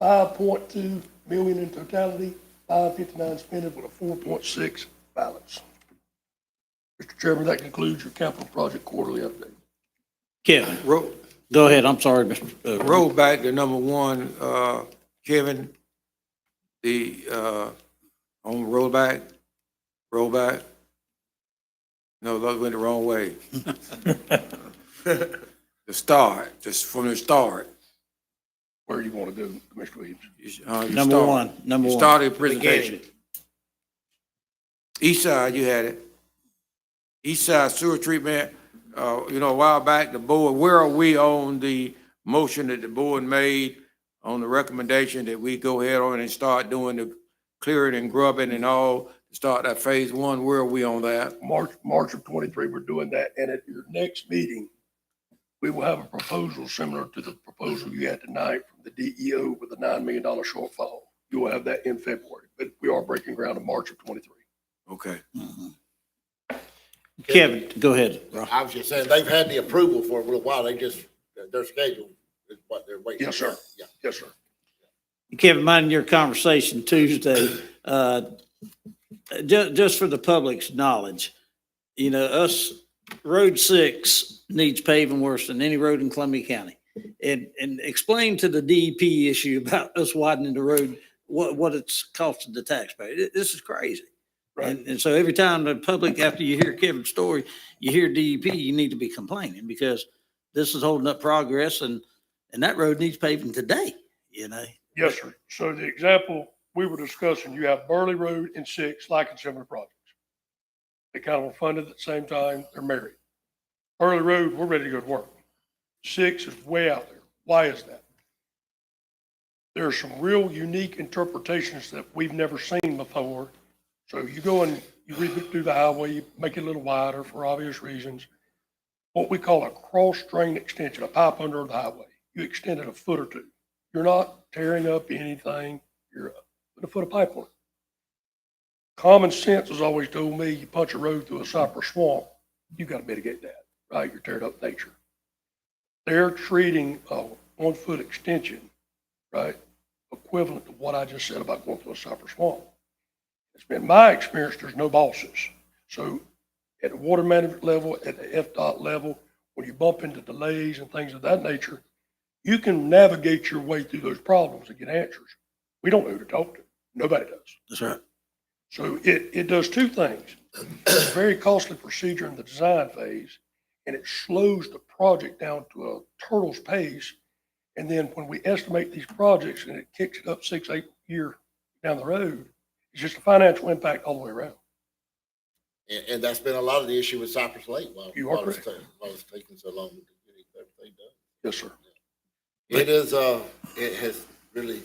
5.2 million in totality, 559 spent with a 4.6 balance. Mr. Chairman, that concludes your capital project quarterly update. Kevin, Roll, go ahead. I'm sorry, Mr. roll back to number one, Kevin, the, on roll back. No, that went the wrong way. The start, just from the start. Where do you want to go, Commissioner Williams? You Number start. one, number You one. started the presentation. East side, you had it. East side sewer treatment, a while back, the board, where are we on the motion that the board made on the recommendation that we go ahead on and start doing the clearing and grubbing and all, start that phase one? Where are we on that? March of 23, we're doing that. And at your next meeting, we will have a proposal similar to the proposal you had tonight from the DEO with a $9 million shortfall. You will have that in February, but we are breaking ground in March of 23. Okay. Kevin, go ahead. Rob. I was just saying, they've had the approval for a little while. They just, their schedule is what they're waiting. Yes, sir. Yeah. Yes, sir. Kevin, mind your conversation Tuesday, just for the public's knowledge, you know, Road 6 needs paving worse than any road in Columbia County. And explain to the DEP issue about us widening the road, what it's costing the taxpayer. This is crazy. Right. And so every time the public, after you hear Kevin's story, you hear DEP, you need to be complaining because this is holding up progress and that road needs paving today, you know? Yes, sir. So the example we were discussing, you have Burley Road and 6 like and similar projects. They kind of were funded at the same time. They're married. Burley Road, we're ready to go to work. 6 is way out there. Why is that? There are some real unique interpretations that we've never seen before. So you go and you redo the highway, you make it a little wider for obvious reasons. What we call a cross drain extension, a pipe under the highway. You extend it a foot or two. You're not tearing up anything. You're putting a foot of pipe on it. Common sense has always told me you punch a road through a cypress swamp, you got to mitigate that, right? You're tearing up nature. They're treating a 1 foot extension, right, equivalent to what I just said about going through a cypress swamp. It's been my experience, there's no bosses. So at the water management level, at the FDOT level, when you bump into delays and things of that nature, you can navigate your way through those problems and get answers. We don't know who to talk to. Nobody does. That's right. So it does two things. It's a very costly procedure in the design phase, and it slows the project down to a turtle's pace. And then when we estimate these projects and it kicks it up 6-8 years down the road, it's just a financial impact all the way around. And that's been a lot of the issue with Cypress Lake. You are Why correct. it's taking so long to get everything done. Yes, sir. It is, it has really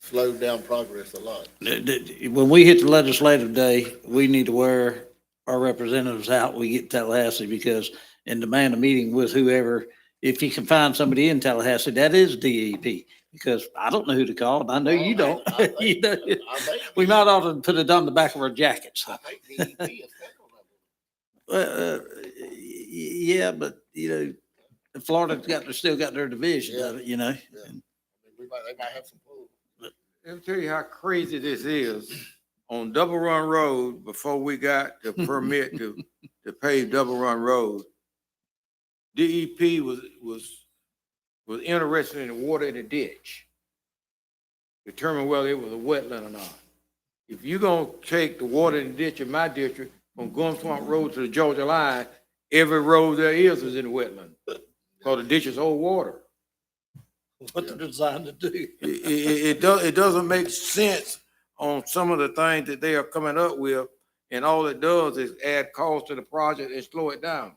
slowed down progress a lot. When we hit the legislative day, we need to wear our representatives out. We get Tallahassee because and demand a meeting with whoever. If you can find somebody in Tallahassee, that is DEP, because I don't know who to call, and I know you don't. I think- You know, I think- we might ought to put it on the back of our jackets. I think DEP is federal level. Yeah, but you know, Florida's still got their division of it, you know. Yeah. I mean, they might have some pull. Let me tell you how crazy this is. On Double Run Road, before we got the permit to pave Double Run Road, DEP was interested in the water in the ditch, determine whether it was a wetland or not. If you're gonna take the water in the ditch in my district from Gum Swamp Road to the Georgia line, every road there is in the wetland, because the ditches hold water. What they're designed to do. It doesn't make sense on some of the things that they are coming up with, and all it does is add cost to the project and slow it down.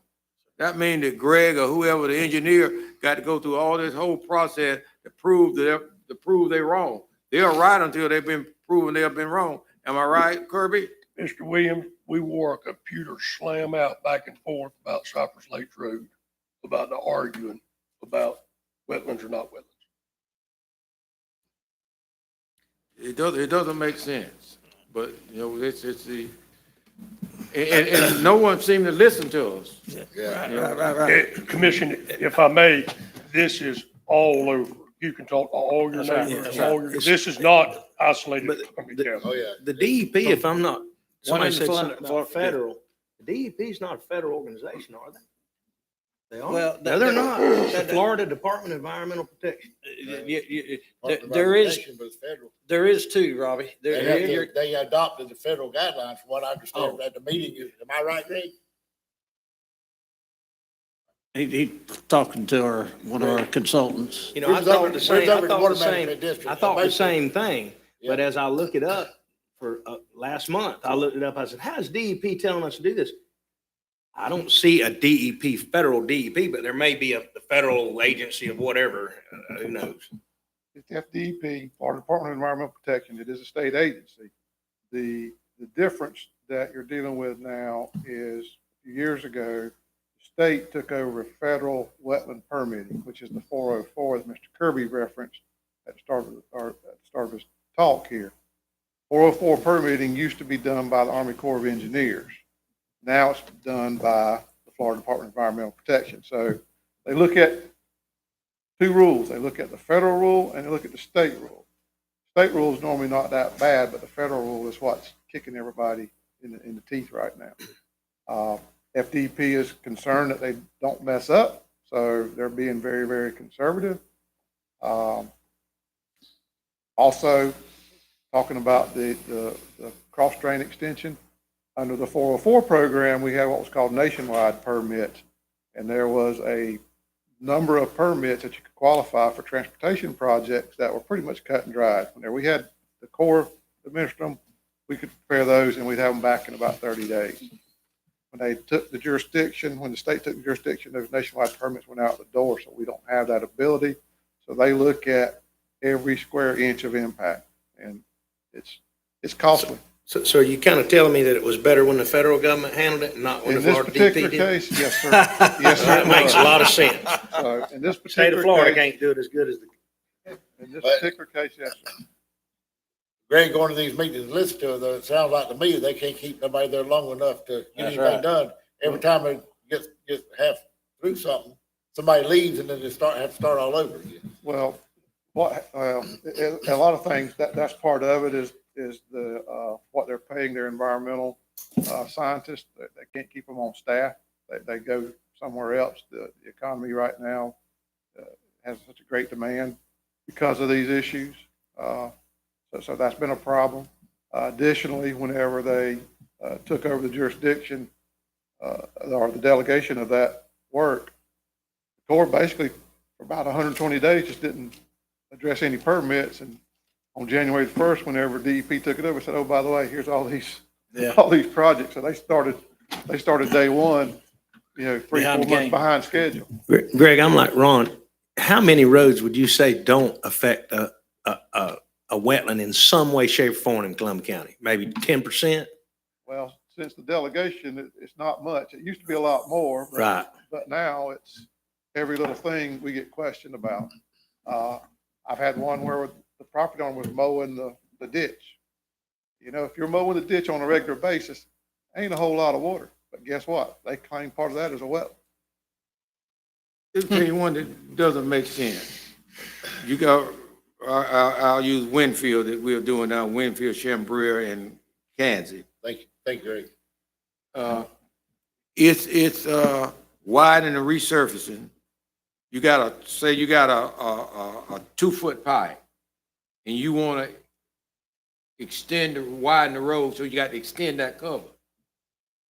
That means that Greg or whoever the engineer got to go through all this whole process to prove they're wrong. They're right until they've been proven they have been wrong. Am I right, Kirby? Mr. Williams, we wore a computer slam out back and forth about Cypress Lake Road, about the arguing about wetlands or not wetlands. It doesn't make sense, but you know, it's the, and no one seemed to listen to us. Yeah. Right. Commission, if I may, this is all over. You can talk to all your That's right, neighbors, that's all right. your, this is not isolated. But to Columbia County. Oh, yeah. The DEP, if I'm not, somebody in said Florida- something about federal. The DEP is not a federal organization, are they? They are? Well, No, they're not. It's the Florida Department of Environmental Protection. There is, Recommendation, but it's federal. there is two, Robbie. They adopted the federal guidelines, from what I understand, at the meeting. Am I right, Greg? He talking to one of our consultants. You know, I Who's thought over- the who's same, over the water management district? I thought the Basically. same thing. But Yeah. as I look it up for last month, I looked it up. I said, how's DEP telling us to do this? I don't see a DEP, federal DEP, but there may be the federal agency of whatever. Who knows? It's FDEP, Florida Department of Environmental Protection. It is a state agency. The difference that you're dealing with now is a few years ago, the state took over federal wetland permitting, which is the 404 that Mr. Kirby referenced at the start of his talk here. 404 permitting used to be done by the Army Corps of Engineers. Now it's done by the Florida Department of Environmental Protection. So they look at two rules. They look at the federal rule and they look at the state rule. State rule is normally not that bad, but the federal rule is what's kicking everybody in the teeth right now. FDP is concerned that they don't mess up, so they're being very, very conservative. Also, talking about the cross drain extension, under the 404 program, we have what was called nationwide permits, and there was a number of permits that you could qualify for transportation projects that were pretty much cut and dried. Whenever we had the Corps administer them, we could prepare those and we'd have them back in about 30 days. When they took the jurisdiction, when the state took the jurisdiction, those nationwide permits went out the door, so we don't have that ability. So they look at every square inch of impact, and it's costly. So you kind of telling me that it was better when the federal government handled it and not when In the this Florida particular DP did? case, yes, sir. Yes, sir. That makes a lot of sense. So in this State of particular Florida case, can't do it as good as in this particular case, yes, sir. Greg, going to these meetings, listen to it, though, it sounds like to me they can't keep nobody there long enough to get That's anything right. done. Every time they get half through something, somebody leaves and then they have to start all over again. Well, a lot of things, that's part of it is the, what they're paying their environmental, scientists. They can't keep them on staff. They go somewhere else. The economy right now, has such a great demand because of these issues. So that's been a problem. Additionally, whenever they, took over the jurisdiction, or the delegation of that work, the Corps basically for about 120 days just didn't address any permits. And on January the 1st, whenever DEP took it over, said, oh, by the way, here's all these projects. So they started day one, 3-4 months behind schedule. Greg, I'm like Ron. How many roads would you say don't affect a wetland in some way, shape, or form in Columbia County? Maybe 10%? Well, since the delegation, it's not much. It used to be a lot more. Right. But now it's every little thing we get questioned about. I've had one where the property owner was mowing the ditch. If you're mowing the ditch on a regular basis, ain't a whole lot of water. But guess what? They claim part of that as a wetland. This tell you one that doesn't make sense. You got, I'll use Winfield that we're doing now, Winfield, Chambria, and Kansas. Thank you, Greg. It's widening and resurfacing. You got a 2-foot pipe and you want to widen the road, so you got to extend that cover.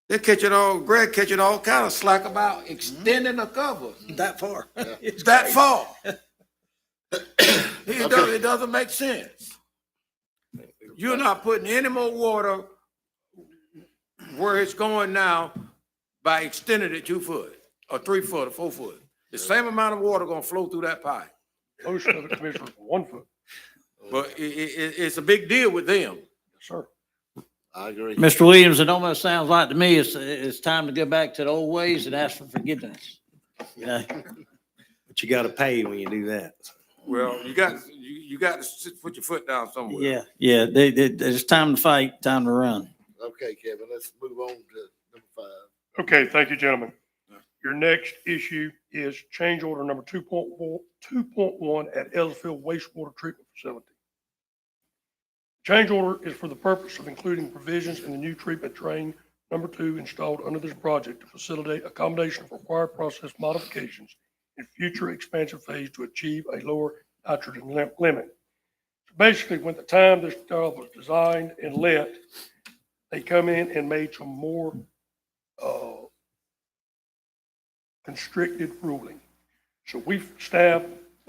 Greg catching all kind of slack about extending the cover. That far? It's that far. It doesn't make sense. You're not putting any more water where it's going now by extending it 2 foot or 3 foot or 4 foot. The same amount of water gonna flow through that pipe. Most of the commissioners are 1 foot. But it's a big deal with them. Yes, sir. I agree. Mr. Williams, it almost sounds like to me it's time to go back to the old ways and ask for forgiveness. But you got to pay when you do that. Well, you got to put your foot down somewhere. Yeah. It's time to fight, time to run. Okay, Kevin, let's move on to number 5. Okay, thank you, gentlemen. Your next issue is change order number 2.1 at Ellisville Wastewater Treatment Facility. Change order is for the purpose of including provisions in the new treatment train number 2 installed under this project to facilitate accommodation of required process modifications in future expansion phase to achieve a lower nitrogen limit. So basically, when the time this job was designed and lit, they come in and made some more constricted ruling. So we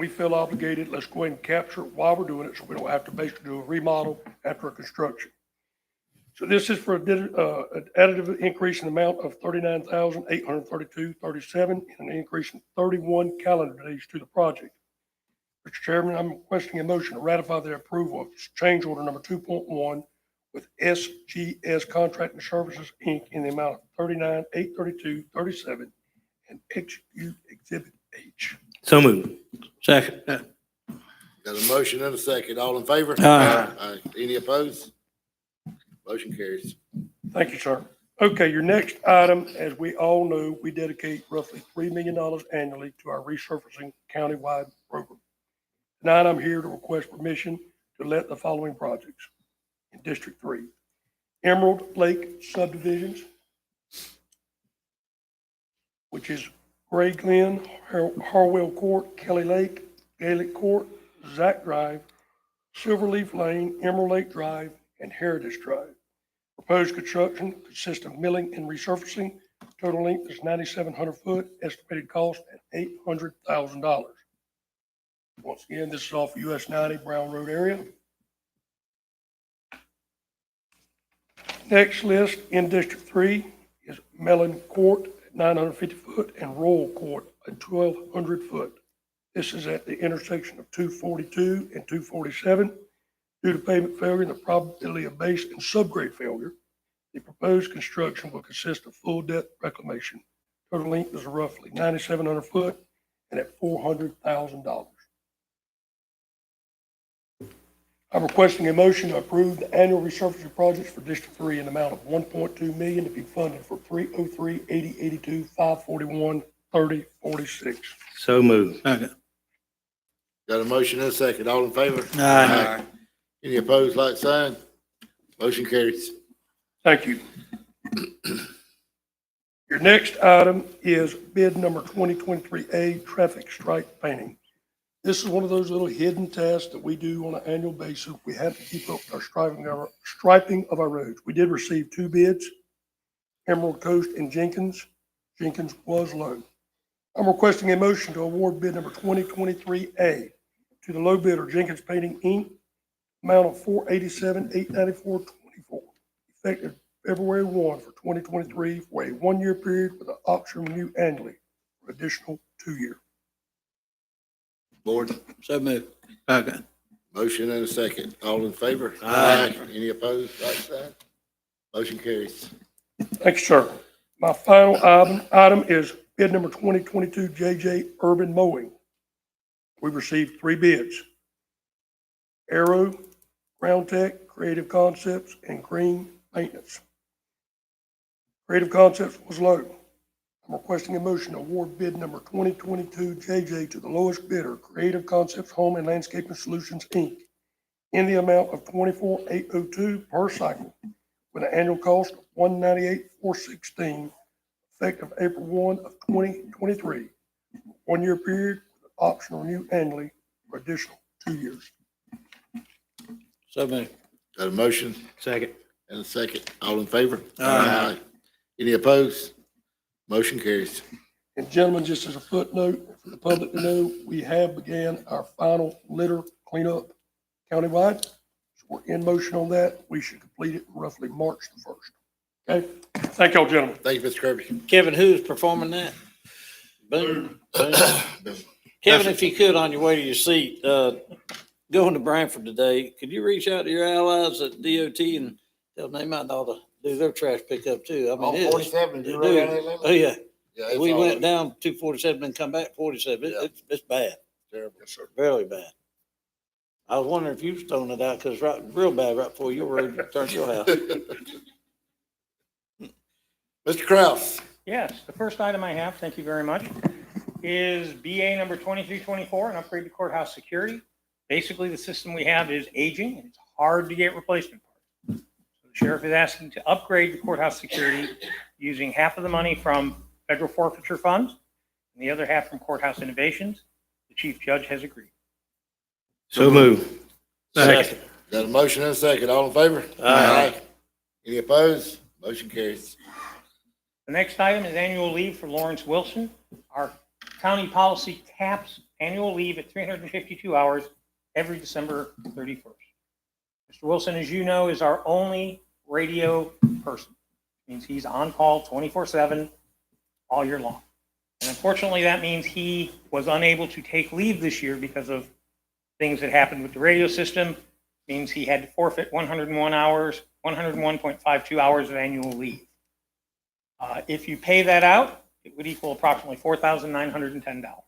feel obligated, let's go ahead and capture it while we're doing it so we don't have to basically do a remodel after a construction. So this is for an additive increase in the amount of $39,832.37 and an increase in 31 calendar days to the project. Mr. Chairman, I'm requesting a motion to ratify the approval of change order number 2.1 with SGS Contracting Services, Inc. in the amount of $39,832.37 and execute Exhibit H. So moved. Second. Got a motion and a second. All in favor? Aye. Aye. Any opposed? Motion carries. Thank you, sir. Okay, your next item, as we all know, we dedicate roughly $3 million annually to our resurfacing countywide program. Tonight, I'm here to request permission to let the following projects in District 3. Emerald Lake subdivisions, which is Gray Glen, Harwell Court, Kelly Lake, Gaelic Court, Zach Drive, Silverleaf Lane, Emerald Lake Drive, and Heritage Drive. Proposed construction consists of milling and resurfacing. Total length is 9,700 foot, estimated cost at $800,000. Once again, this is off US 90 Brown Road area. Next list in District 3 is Mellon Court at 950 foot and Royal Court at 1,200 foot. This is at the intersection of 242 and 247. Due to pavement failure and the probability of base and subgrade failure, the proposed construction will consist of full depth reclamation. Total length is roughly 9,700 foot and at $400,000. I'm requesting a motion to approve the annual resurfacing projects for District 3 in the amount of $1.2 million to be funded for 303, 80, 82, 541, 30, 46. So moved. Second. Got a motion and a second. All in favor? Aye. Any opposed, like sign? Motion carries. Thank you. Your next item is bid number 2023A, traffic stripe painting. This is one of those little hidden tasks that we do on an annual basis. We have to keep up our striping of our roads. We did receive 2 bids, Emerald Coast and Jenkins. Jenkins was low. I'm requesting a motion to award bid number 2023A to the low bidder, Jenkins Painting, Inc., amount of $487,894.24, effective February 1 for 2023 for a 1-year period with an option renew annually for additional 2 years. Board, So moved. Second. motion and a second. All in favor? Aye. Any opposed, like sign? Motion carries. Thank you, sir. My final item is bid number 2022 JJ Urban Mowing. We received 3 bids. Arrow, Ground Tech, Creative Concepts, and Green Maintenance. Creative Concepts was low. I'm requesting a motion to award bid number 2022 JJ to the lowest bidder, Creative Concepts Home and Landscaping Solutions, Inc., in the amount of $24,802 per cycle, with an annual cost of $198,416, effective April 1 of 2023. 1-year period, with an option to renew annually for additional 2 years. So moved. Got a motion Second. and a second. All in favor? Aye. Any opposed? Motion carries. And gentlemen, just as a footnote for the public to know, we have began our final litter cleanup countywide. So we're in motion on that. We should complete it roughly March the 1st. Okay? Thank y'all, gentlemen. Thank you, Mr. Kirby. Kevin, who's performing that? Boone. Boone. Kevin, if you could, on your way to your seat, going to Branford today, could you reach out to your allies at DOT and tell them they might ought to do their trash pickup too? I mean, it is. 47, They you do. run down there Oh, yeah. Yeah, it's We all went down 247 and come back 47. It's bad, terrible. Yes, sir. really bad. I was wondering if you was throwing it out because real bad right before your road turned your house. Mr. Kraus. Yes, the first item I have, thank you very much, is BA number 2324, an upgrade to courthouse security. Basically, the system we have is aging, and it's hard to get replacement parts. So the sheriff is asking to upgrade the courthouse security using half of the money from federal forfeiture funds and the other half from courthouse innovations. The chief judge has agreed. So moved. Second. Got a motion and a second. All in favor? Aye. Any opposed? Motion carries. The next item is annual leave for Lawrence Wilson. Our county policy caps annual leave at 352 hours every December 31st. Mr. Wilson, as you know, is our only radio person. Means he's on call 24/7 all year long. And unfortunately, that means he was unable to take leave this year because of things that happened with the radio system. Means he had to forfeit 101 hours, 101.52 hours of annual leave. If you pay that out, it would equal approximately $4,910.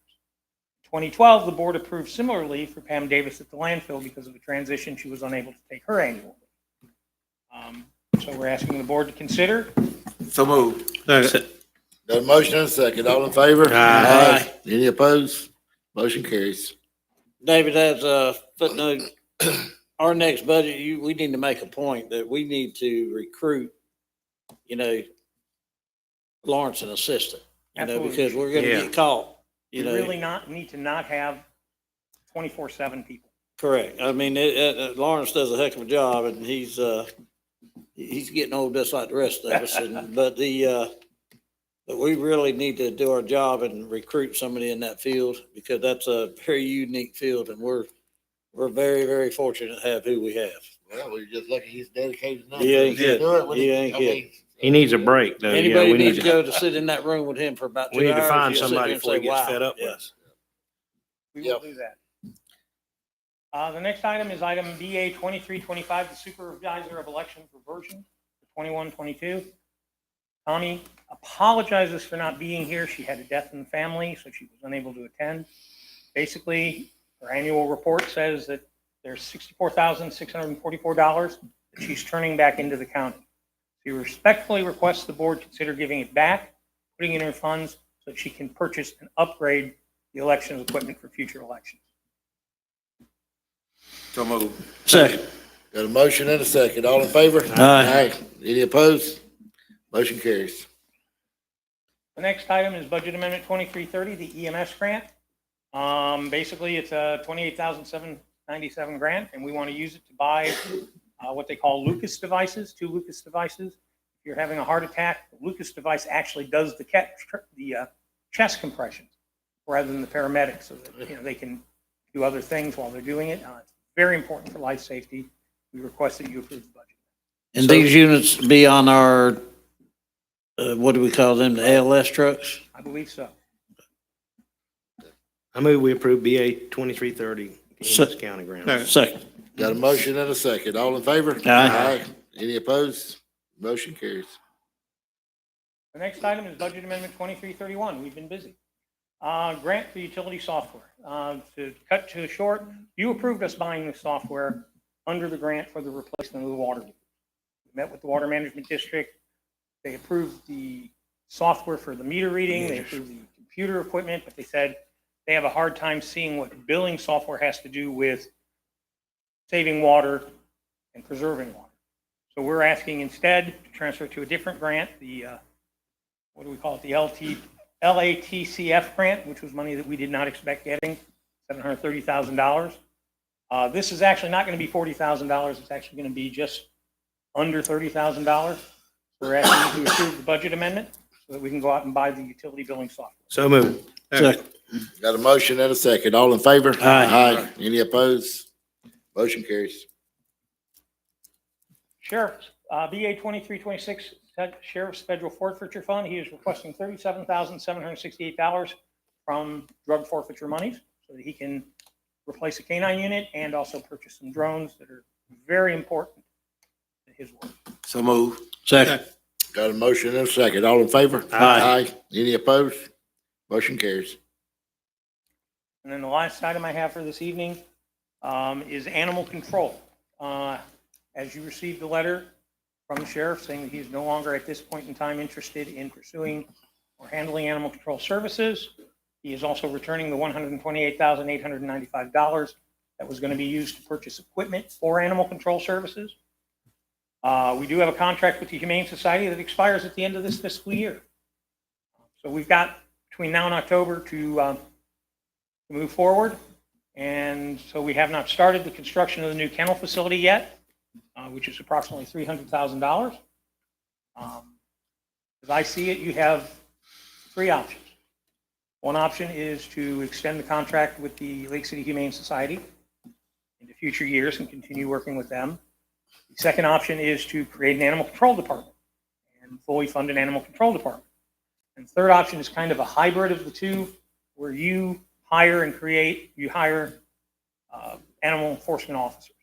2012, the board approved similar leave for Pam Davis at the landfill because of the transition. She was unable to take her annual leave. So we're asking the board to consider. So moved. Got a motion and a second. All in favor? Aye. Any opposed? Motion carries. David, as a footnote, our next budget, we need to make a point that we need to recruit, Lawrence an assistant, Absolutely. because we're gonna Yeah. get caught, You really need to not have 24/7 people. Correct. I mean, Lawrence does a heck of a job and he's getting old just like the rest of us. But we really need to do our job and recruit somebody in that field because that's a very unique field and we're very, very fortunate to have who we have. Well, we're just lucky he's dedicated enough. He ain't to kidding. do it when He ain't I mean, kidding. He needs a break, though. Anybody we needs need to go to sit in that room with him for about 2 hours. We need to find you'll sit somebody there and before he say, gets "Wow." fed up with Yeah. us. We Yep. will do that. The next item is item BA 2325, the Supervisor of Elections reversion for 21-22. Tommy apologizes for not being here. She had a death in the family, so she was unable to attend. Basically, her annual report says that there's $64,644 that she's turning back into the county. She respectfully requests the board consider giving it back, putting it in her funds so that she can purchase and upgrade the elections equipment for future elections. So moved. Second. Got a motion and a second. All in favor? Aye. Any opposed? Motion carries. The next item is Budget Amendment 2330, the EMS grant. Basically, it's a $28,797 grant, and we want to use it to buy what they call Lucas devices, 2 Lucas devices. If you're having a heart attack, the Lucas device actually does the chest compressions rather than the paramedics, so that they can do other things while they're doing it. It's very important for life safety. We request that you approve the budget. And these units be on our, what do we call them, the ALS trucks? I believe so. I move we approve BA 2330, So- Kansas County Ground. Second. Got a motion and a second. All in favor? Aye. Any opposed? Motion carries. The next item is Budget Amendment 2331. We've been busy. Grant for utility software. To cut to short, you approved us buying the software under the grant for the replacement of the water meters. We met with the Water Management District. They approved the software for the meter reading. They approved the computer equipment, but they said they have a hard time seeing what billing software has to do with saving water and preserving water. So we're asking instead to transfer to a different grant, the, what do we call it? The LATCF grant, which was money that we did not expect getting, $730,000. This is actually not going to be $40,000. It's actually going to be just under $30,000. We're asking you to approve the budget amendment so that we can go out and buy the utility billing software. So moved. Second. Got a motion and a second. All in favor? Aye. Any opposed? Motion carries. Sheriff's, BA 2326, Sheriff's Federal Forfeiture Fund. He is requesting $37,768 from drug forfeiture monies so that he can replace a canine unit and also purchase some drones that are very important in his work. So moved. Second. Got a motion and a second. All in favor? Aye. Any opposed? Motion carries. And then the last item I have for this evening is animal control. As you received the letter from the sheriff saying that he is no longer at this point in time interested in pursuing or handling animal control services, he is also returning the $128,895 that was going to be used to purchase equipment for animal control services. We do have a contract with the Humane Society that expires at the end of this fiscal year. So we've got between now and October to move forward. And so we have not started the construction of the new kennel facility yet, which is approximately $300,000. As I see it, you have 3 options. One option is to extend the contract with the Lake City Humane Society into future years and continue working with them. The second option is to create an animal control department and fully fund an animal control department. And the third option is kind of a hybrid of the two, where you hire animal enforcement officers.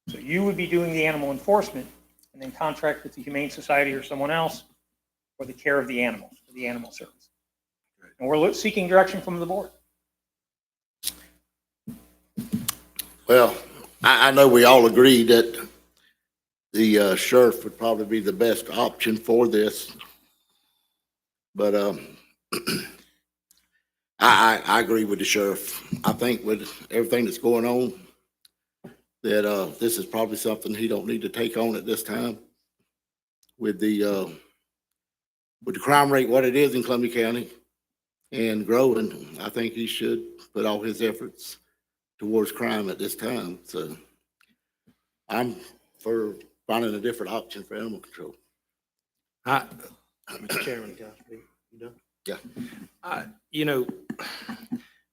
So you would be doing the animal enforcement and then contract with the Humane Society or someone else for the care of the animals, for the animal service. And we're seeking direction from the board. Well, I know we all agree that the sheriff would probably be the best option for this. But, I agree with the sheriff. I think with everything that's going on, that, this is probably something he don't need to take on at this time. With the crime rate, what it is in Columbia County and growing, I think he should put all his efforts towards crime at this time. So I'm for finding a different option for animal control. Mr. Chairman, can I speak? You done? Yeah. You know,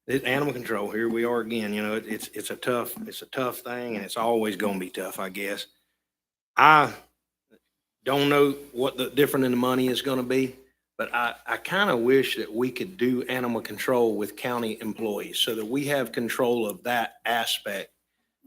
the animal control, here we are again, you know, it's a tough thing and it's always gonna be tough, I guess. I don't know what the difference in the money is gonna be, but I kind of wish that we could do animal control with county employees so that we have control of that aspect.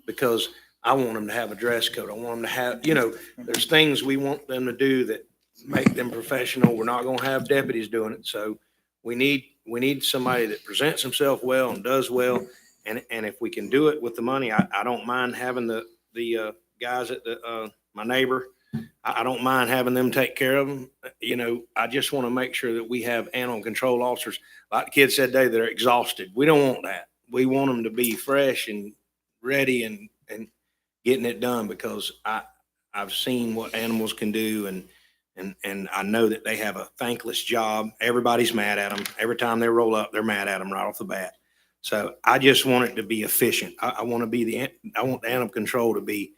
Because I want them to have a dress code. I want them to have, you know, there's things we want them to do that make them professional. We're not gonna have deputies doing it. So we need somebody that presents himself well and does well. And if we can do it with the money, I don't mind having the guys at my neighbor. I don't mind having them take care of them. You know, I just want to make sure that we have animal control officers. Like the kid said today, they're exhausted. We don't want that. We want them to be fresh and ready and getting it done, because I've seen what animals can do, and I know that they have a thankless job. Everybody's mad at them. Every time they roll up, they're mad at them right off the bat. So I just want it to be efficient. I want the animal control to be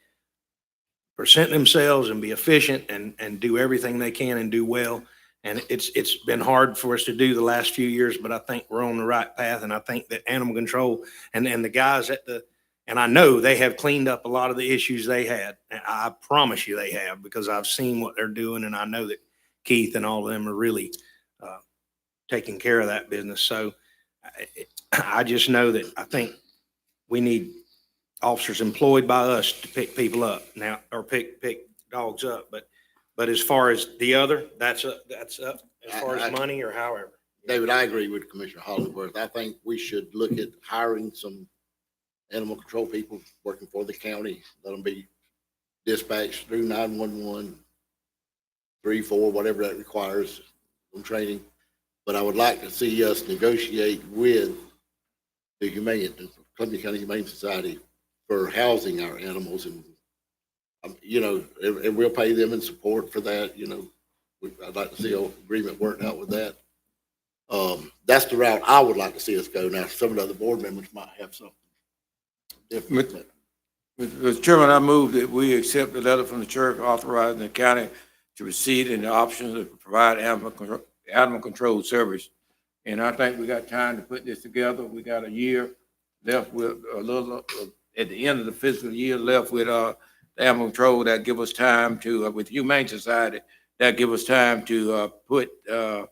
present themselves and be efficient and do everything they can and do well. And it's been hard for us to do the last few years, but I think we're on the right path. And I think that animal control and the guys and I know they have cleaned up a lot of the issues they had. And I promise you they have, because I've seen what they're doing, and I know that Keith and all of them are really taking care of that business. So I just know that I think we need officers employed by us to pick people up now, or pick dogs up. But as far as the other, that's up as far as money or however. David, I agree with Commissioner Hollingworth. I think we should look at hiring some animal control people working for the county. Let them be dispatched through 911, 3-4, whatever that requires, some training. But I would like to see us negotiate with the Columbia County Humane Society for housing our animals, and you know, and we'll pay them in support for that. You know, I'd like to see an agreement worked out with that. That's the route I would like to see us go. Now, some of the other board members might have something different. Mr. Chairman, I move that we accept the letter from the sheriff authorizing the county to proceed in the options to provide animal control service. And I think we got time to put this together. We got a year left with a little, at the end of the fiscal year left with the animal control. That give us time to, with Humane Society, that give us time to put our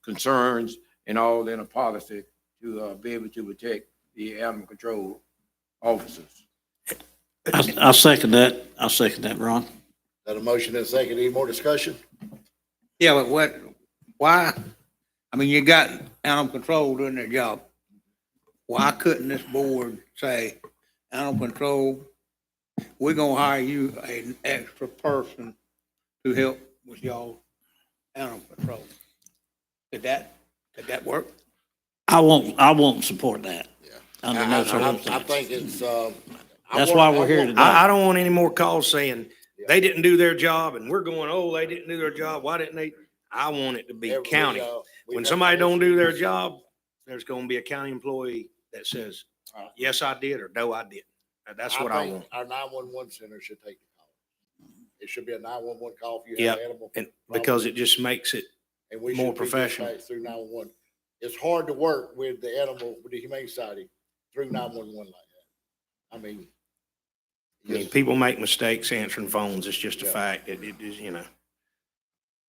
concerns and all in a policy to be able to protect the animal control officers. I'll second that. I'll second that, Ron. Got a motion and a second. Any more discussion? Yeah, but why? I mean, you got animal control doing their job. Why couldn't this board say, animal control, we're gonna hire you an extra person to help with y'all animal control? Could that work? I won't support that. Yeah. Under no I circumstances. think it's, That's why we're here today. I don't want any more calls saying they didn't do their job and we're going, oh, they didn't do their job. Why didn't they? I want it to be county. When somebody don't do their job, there's going to be a county employee that says, yes, I did, or no, I didn't. That's what I want. Our 911 center should take the call. It should be a 911 call if you Yeah, have animal. and because it just makes it And we more should be professional. dispatched through 911. It's hard to work with the with the Humane Society through 911 like that. I mean, people make mistakes answering phones. It's just a Yeah. fact. It is, you know.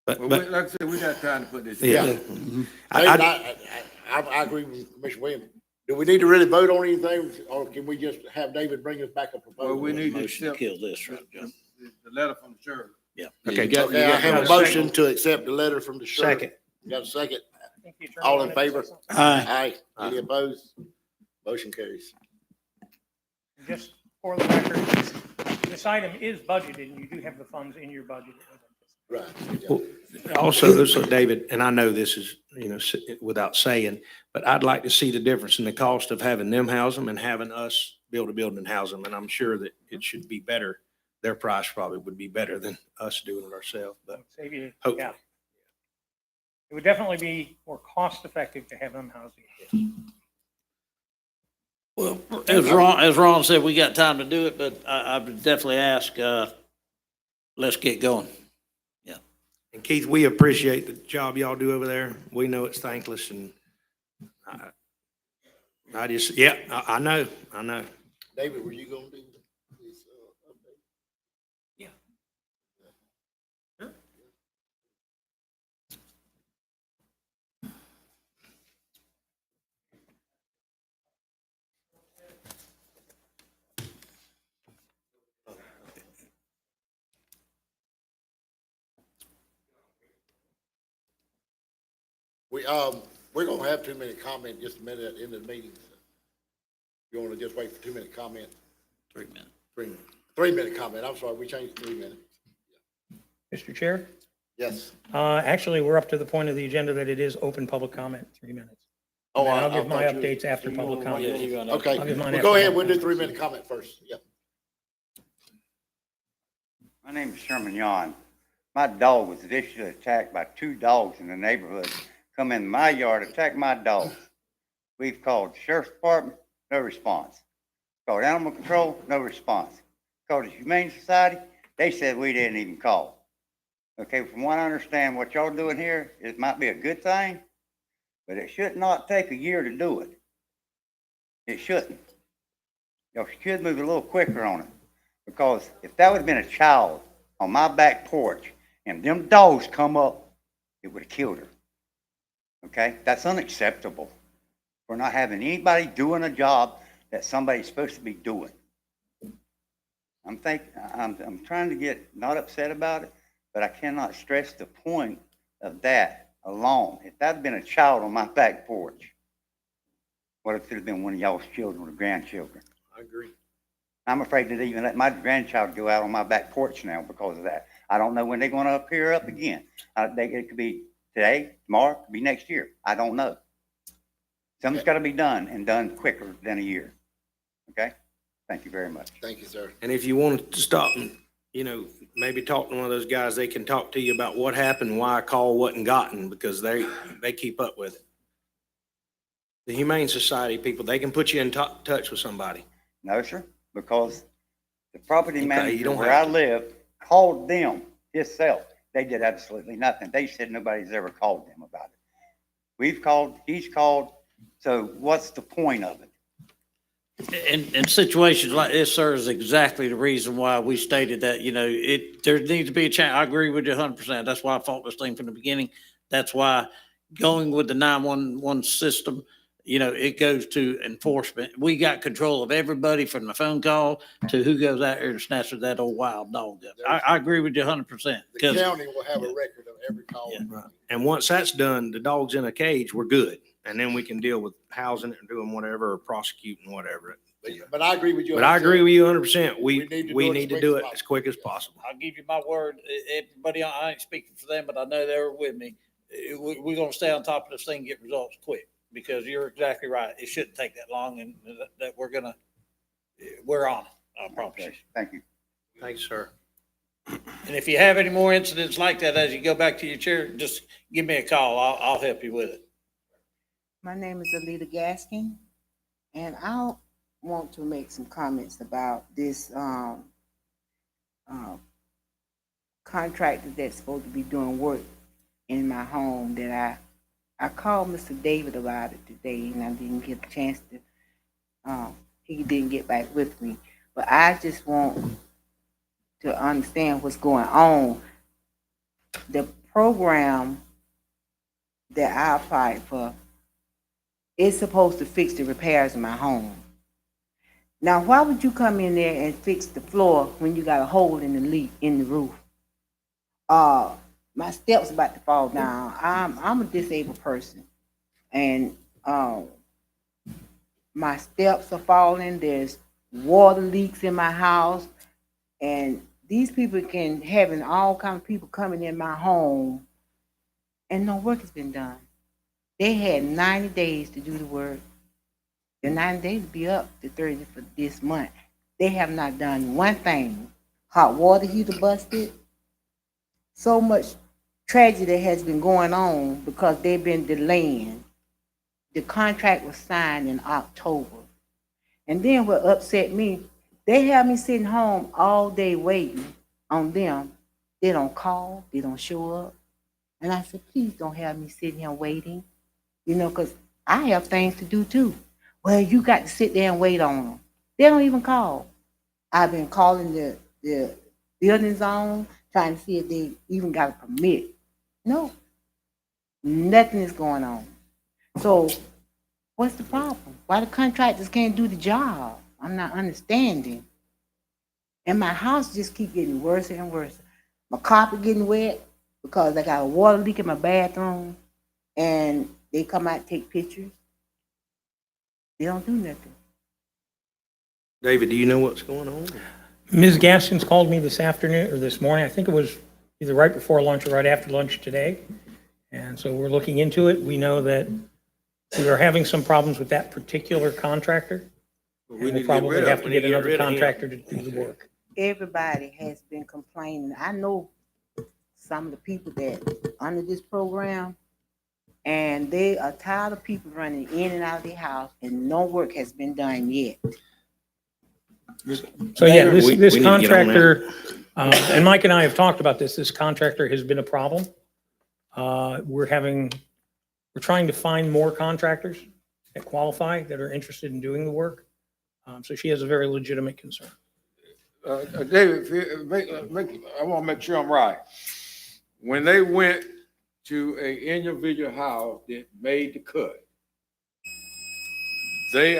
But Like I said, we got time to put this yeah. together. I agree with Commissioner Williams. Do we need to really vote on anything, or can we just have David bring us back a proposal? Well, we need to Motion to accept kill this, right, Joe? the letter from the sheriff. Yeah. Okay, Okay, I have a motion to accept the letter from the sheriff. Second. Got a second? I think the attorney All in wanted to favor? say something. Aye. Aye. Any opposed? Motion carries. Just for the record, This item is budgeted, and you do have the funds in your budget. Right. Well, Also, so David, and I know this is, without saying, but I'd like to see the difference in the cost of having them house them and having us build a building and house them. And I'm sure that it should be better. Their price probably would be better than us doing it ourselves, but Save you, hopefully. yeah. It would definitely be more cost-effective to have them housing. Well, as Ron said, we got time to do it, but I would definitely ask, let's get going. And Keith, we appreciate the job y'all do over there. We know it's thankless and I just, yeah, I know. David, were you gonna do this, update? Yeah. We're gonna have 2-minute comment just a minute at the end of the meeting. You wanna just wait for 2-minute comment? 3 minutes. 3-minute comment, I'm sorry, we changed to 3 minutes. Mr. Chair, Yes. actually, we're up to the point of the agenda that it is open public comment, 3 minutes. Oh, And I'll give my thought you- updates after public comment. Okay, I'll give mine well, after go ahead, public we'll do comment. 3-minute comment first, yeah. My name is Sherman Yon. My dog was viciously attacked by 2 dogs in the neighborhood. Come in my yard, attack my dogs. We've called Sheriff's Department, no response. Called Animal Control, no response. Called the Humane Society, they said we didn't even call. Okay, from what I understand, what y'all doing here, it might be a good thing, but it should not take a year to do it. It shouldn't. Y'all should move a little quicker on it. Because if that would have been a child on my back porch and them dogs come up, it would have killed her. Okay? That's unacceptable. We're not having anybody doing a job that somebody's supposed to be doing. I'm trying to get not upset about it, but I cannot stress the point of that alone. If that had been a child on my back porch, what if it had been one of y'all's children or grandchildren? I agree. I'm afraid to even let my grandchild go out on my back porch now because of that. I don't know when they're going to appear up again. It could be today, tomorrow, it could be next year. I don't know. Something's got to be done and done quicker than a year. Okay? Thank you very much. Thank you, sir. And if you want to stop and, maybe talk to one of those guys, they can talk to you about what happened, why a call wasn't gotten, because they keep up with it. The Humane Society people, they can put you in touch with somebody. No, sir, because the property Okay, you manager don't where have I live called them himself. They did absolutely nothing. They said nobody's ever called them about it. We've called, he's called. So what's the point of it? In situations like this, sir, is exactly the reason why we stated that, there needs to be a change. I agree with you 100%. That's why I fought this thing from the beginning. That's why going with the 911 system, it goes to enforcement. We got control of everybody from the phone call to who goes out there and snatches that old wild dog up. I agree with you 100%. The county will have a record of every call. Yeah. Right. And once that's done, the dog's in a cage, we're good. And then we can deal with housing it and doing whatever or prosecuting whatever. But I agree with you. But I agree with you 100%. We We need to do it as quick as possible. I'll give you my word. Everybody, I ain't speaking for them, but I know they're with me. We're going to stay on top of this thing and get results quick because you're exactly right. It shouldn't take that long and that we're on it. I promise you. Okay, thank you. Thanks, sir. And if you have any more incidents like that, as you go back to your chair, just give me a call. I'll help you with it. My name is Alita Gaskin, and I want to make some comments about this contractor that's supposed to be doing work in my home that I called Mr. David about it today, and I didn't get a chance to, he didn't get back with me. But I just want to understand what's going on. The program that I applied for, it's supposed to fix the repairs in my home. Now, why would you come in there and fix the floor when you got a hole in the leak in the roof? My steps about to fall down. I'm a disabled person, and my steps are falling. There's water leaks in my house, And these people can having all kind of people coming in my home and no work has been done. They had 90 days to do the work. The 90 days will be up the 30th for this month. They have not done one thing. Hot water heater busted. So much tragedy has been going on because they've been delaying. The contract was signed in October. And then what upset me, they have me sitting home all day waiting on them. They don't call, they don't show up. And I said, please don't have me sitting here waiting, you know, because I have things to do too. Well, you got to sit there and wait on them. They don't even call. I've been calling the building zone, trying to see if they even got a permit. No, nothing is going on. So what's the problem? Why the contractors can't do the job? I'm not understanding. And my house just keep getting worse and worse. My carpet getting wet because I got a water leak in my bathroom, and they come out and take pictures. They don't do nothing. David, do you know what's going on? Ms. Gaskins called me this afternoon, or this morning, I think it was either right before lunch or right after lunch today. And so we're looking into it. We know that we are having some problems with that particular contractor. We And need we'll to get probably rid of have him. to We need get to get another rid of him. contractor to do the work. Everybody has been complaining. I know some of the people that under this program, and they are tired of people running in and out of their house, and no work has been done yet. So yeah, We need this to get on that. contractor, and Mike and I have talked about this contractor has been a problem. We're trying to find more contractors that qualify, that are interested in doing the work. So she has a very legitimate concern. David, I want to make sure I'm right. When they went to a individual house that made the cut, they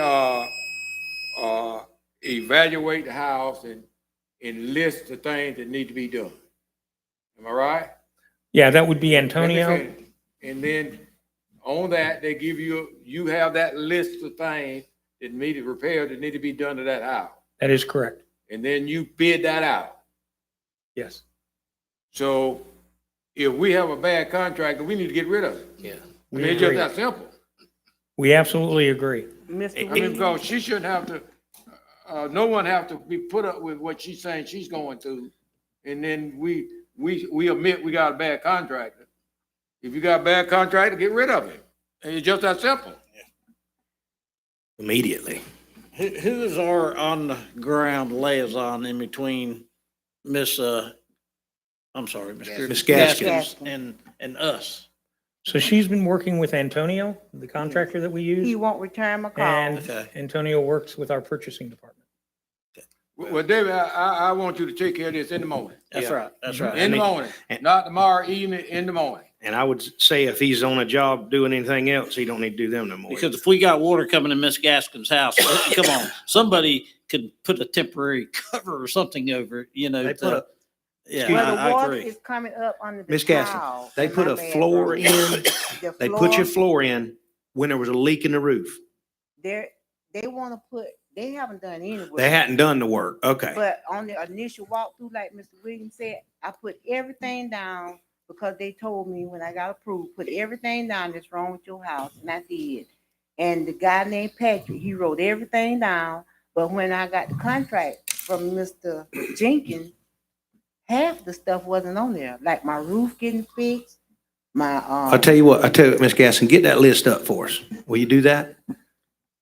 evaluate the house and list the things that need to be done. Am I right? Yeah, that would be Let me Antonio. finish. And then on that, they give you have that list of things that need repairs that need to be done to that house. That is correct. And then you bid that out. Yes. So if we have a bad contractor, we need to get rid of it. Yeah. I mean, it's just that simple. We absolutely agree. Mr. I mean, Williams, because she shouldn't have to, no one have to be put up with what she's saying she's going through. And then we admit we got a bad contractor. If you got a bad contractor, get rid of him. And it's just that simple. Immediately. Who is our on-the-ground liaison in between Miss Mr. Miss Gaskins. and us? So she's been working with Antonio, the contractor that we he use, won't return my call. and Okay. Antonio works with our purchasing department. Well, David, I want you to take care of this in the morning. That's Yeah. right, that's right. In the morning, not tomorrow evening, in the morning. And I would say if he's on a job doing anything else, he don't need to do them no more. Because if we got water coming in Miss Gaskin's house, come on, somebody could put a temporary cover or something over it, you know. They put a- Yeah, Excuse me. Well, the I water agree. is coming up under the Miss Gaskins, tile they in put my a floor bathroom. in, The they put your floor, floor in when there was a leak in the roof. They want to put, they haven't done any work. They hadn't done the work. Okay. But on the initial walkthrough, like Mr. Williams said, I put everything down because they told me when I got approved, put everything down that's wrong with your house, and I did. And the guy named Patrick, he wrote everything down, but when I got the contract from Mr. Jenkins, half the stuff wasn't on there, like my roof getting fixed, my, I'll tell you what, Ms. Gasson, get that list up for us. Will you do that?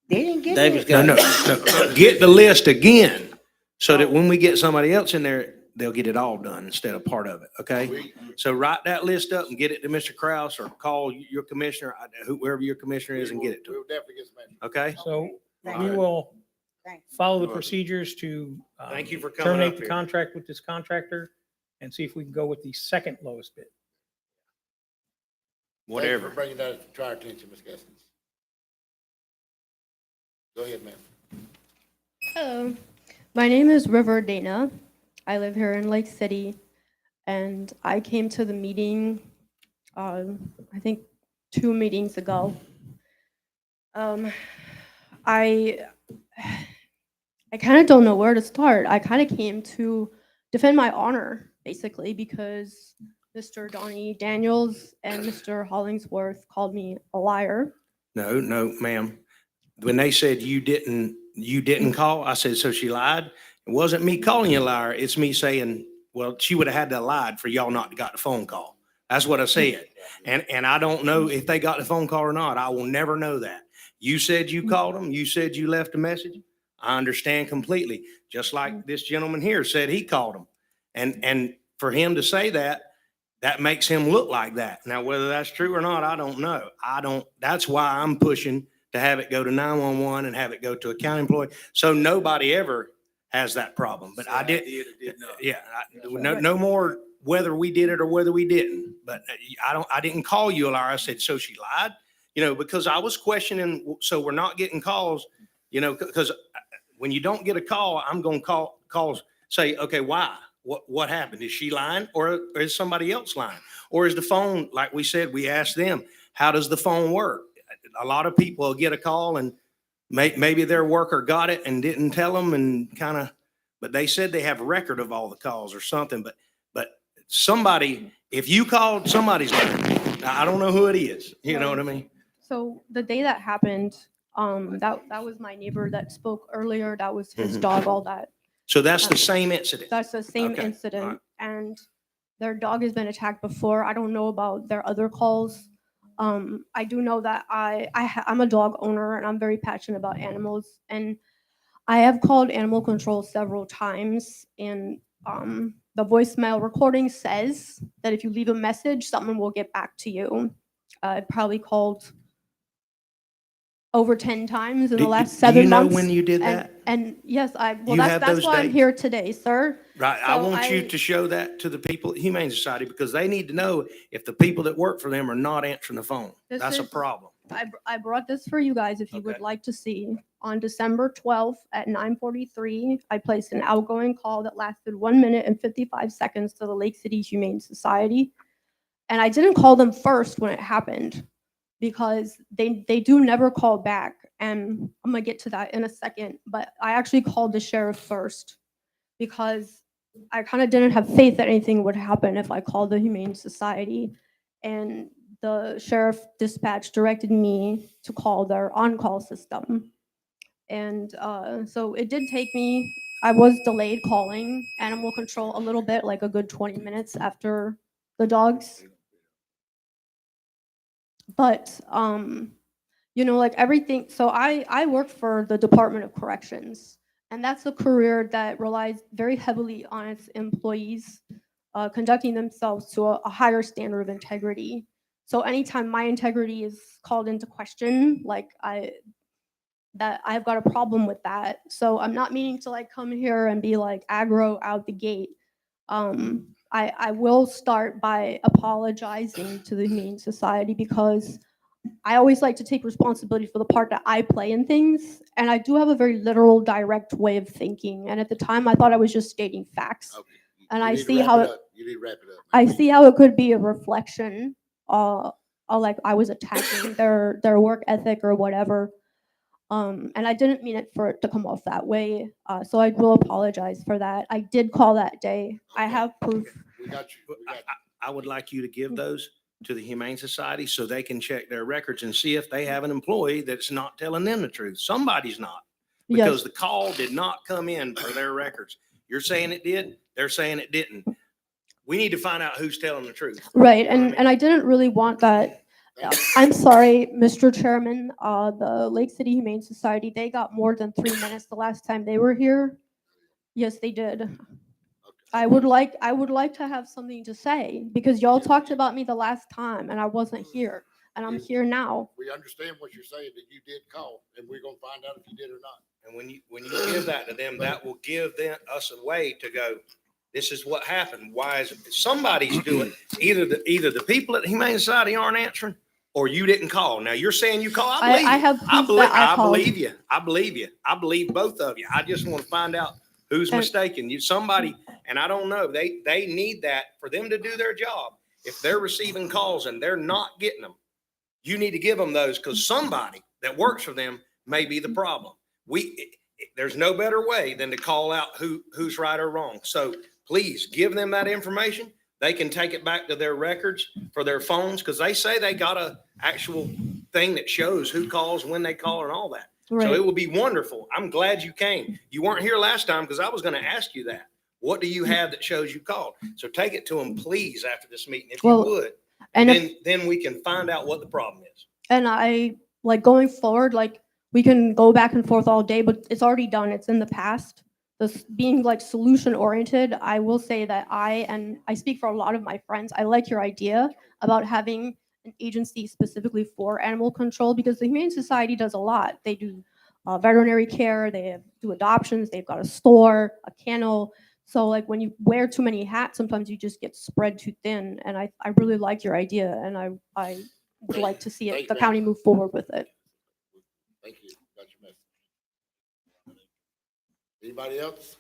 they didn't get David's it. got- No. Get the list again so that when we get somebody else in there, they'll get it all done instead of part of it. Okay? So write that list up and get it to Mr. Kraus or call your commissioner, whoever your commissioner is, and get it to him. We'll definitely get some answers. Okay? So Thank we you. will Thank you. follow the procedures to Thank you for coming terminate up the here. contract with this contractor and see if we can go with the second lowest bid. Thank you Whatever. for bringing that to our attention, Ms. Gaskins. Go ahead, ma'am. Hello, my name is River Dana. I live here in Lake City, and I came to the meeting, I think 2 meetings ago. I kind of don't know where to start. I kind of came to defend my honor, basically, because Mr. Donnie Daniels and Mr. Hollingsworth called me a liar. No, no, ma'am. When they said you didn't call, I said, so she lied? It wasn't me calling you a liar. It's me saying, well, she would have had to have lied for y'all not to got the phone call. That's what I said. And I don't know if they got the phone call or not. I will never know that. You said you called them. You said you left a message. I understand completely. Just like this gentleman here said he called them. And for him to say that, that makes him look like that. Now, whether that's true or not, I don't know. That's why I'm pushing to have it go to 911 and have it go to a county employee. So nobody ever has that problem. But I did. Yeah. No more whether we did it or whether we didn't. But I didn't call you a liar. I said, so she lied, because I was questioning. So we're not getting calls, because when you don't get a call, I'm going to calls, say, okay, why? What happened? Is she lying or is somebody else lying? Or is the phone, like we said, we asked them, how does the phone work? A lot of people will get a call and maybe their worker got it and didn't tell them and but they said they have a record of all the calls or something. But somebody, if you called, somebody's lying. Now, I don't know who it is. You know what I mean? So the day that happened, that was my neighbor that spoke earlier. That was his dog, all that. So that's the same incident. That's the same Okay, incident. all right. And their dog has been attacked before. I don't know about their other calls. I do know that I'm a dog owner and I'm very passionate about animals. And I have called animal control several times. And the voicemail recording says that if you leave a message, someone will get back to you. I probably called over 10 times in the last 7 months. Do you know when you did that? And yes, You have that's those why I'm dates? here today, sir. Right. I So want you to show that to the people at Humane Society because they need to know if the people that work for them are not answering the phone. This That's a is- problem. I brought this for you guys if you would Okay. like to see. On December 12th at 9:43, I placed an outgoing call that lasted 1 minute and 55 seconds to the Lake City Humane Society. And I didn't call them first when it happened because they do never call back. And I'm gonna get to that in a second, but I actually called the sheriff first because I kind of didn't have faith that anything would happen if I called the Humane Society. And the sheriff dispatch directed me to call their on-call system. And so it did take me, I was delayed calling animal control a little bit, like a good 20 minutes after the dogs. But, like everything, so I work for the Department of Corrections, and that's a career that relies very heavily on its employees conducting themselves to a higher standard of integrity. So anytime my integrity is called into question, I've got a problem with that. So I'm not meaning to come here and be aggro out the gate. I will start by apologizing to the Humane Society because I always like to take responsibility for the part that I play in things. And I do have a very literal, direct way of thinking. And at the time, I thought I was just stating facts. Okay. And You I need to see wrap how it it, up. You need to wrap it up. I see how it could be a reflection, like I was attacking their work ethic or whatever. And I didn't mean it for it to come off that way. So I will apologize for that. I did call that day. I have proof. We got you. We got you. I would like you to give those to the Humane Society so they can check their records and see if they have an employee that's not telling them the truth. Somebody's not. Because Yes. the call did not come in for their records. You're saying it did, they're saying it didn't. We need to find out who's telling the truth. Right. You know what I mean? And I didn't really want that. I'm sorry, Mr. Chairman, the Lake City Humane Society, they got more than 3 minutes the last time they were here. Yes, they did. I would like to have something to say because y'all talked about me the last time and I wasn't here and I'm here now. We understand what you're saying, that you did call, and we're gonna find out if you did or not. And when you give that to them, that will give us a way to go, this is what happened. Why is it? Somebody's doing, either the people at the Humane Society aren't answering or you didn't call. Now you're saying you call. I believe I you. have proof that I called. believe you. I believe you. I believe both of you. I just want to find out who's And- mistaken. Somebody, and I don't know, they need that for them to do their job. If they're receiving calls and they're not getting them, you need to give them those because somebody that works for them may be the problem. There's no better way than to call out who's right or wrong. So please give them that information. They can take it back to their records for their phones, because they say they got a actual thing that shows who calls, when they call, and all that. So Right. it would be wonderful. I'm glad you came. You weren't here last time because I was going to ask you that. What do you have that shows you called? So take it to them, please, after this meeting, if you Well, would. and Then we can find out what the problem is. And I, like, going forward, like, we can go back and forth all day, but it's already done. It's in the past. This being like solution oriented, I will say that and I speak for a lot of my friends, I like your idea about having an agency specifically for animal control, because the Humane Society does a lot. They do veterinary care, do adoptions, they've got a store, a kennel. So like when you wear too many hats, sometimes you just get spread too thin. And I really like your idea, and I would like to see Thank the you. county move forward with it. Thank you. Got your message. Anybody else?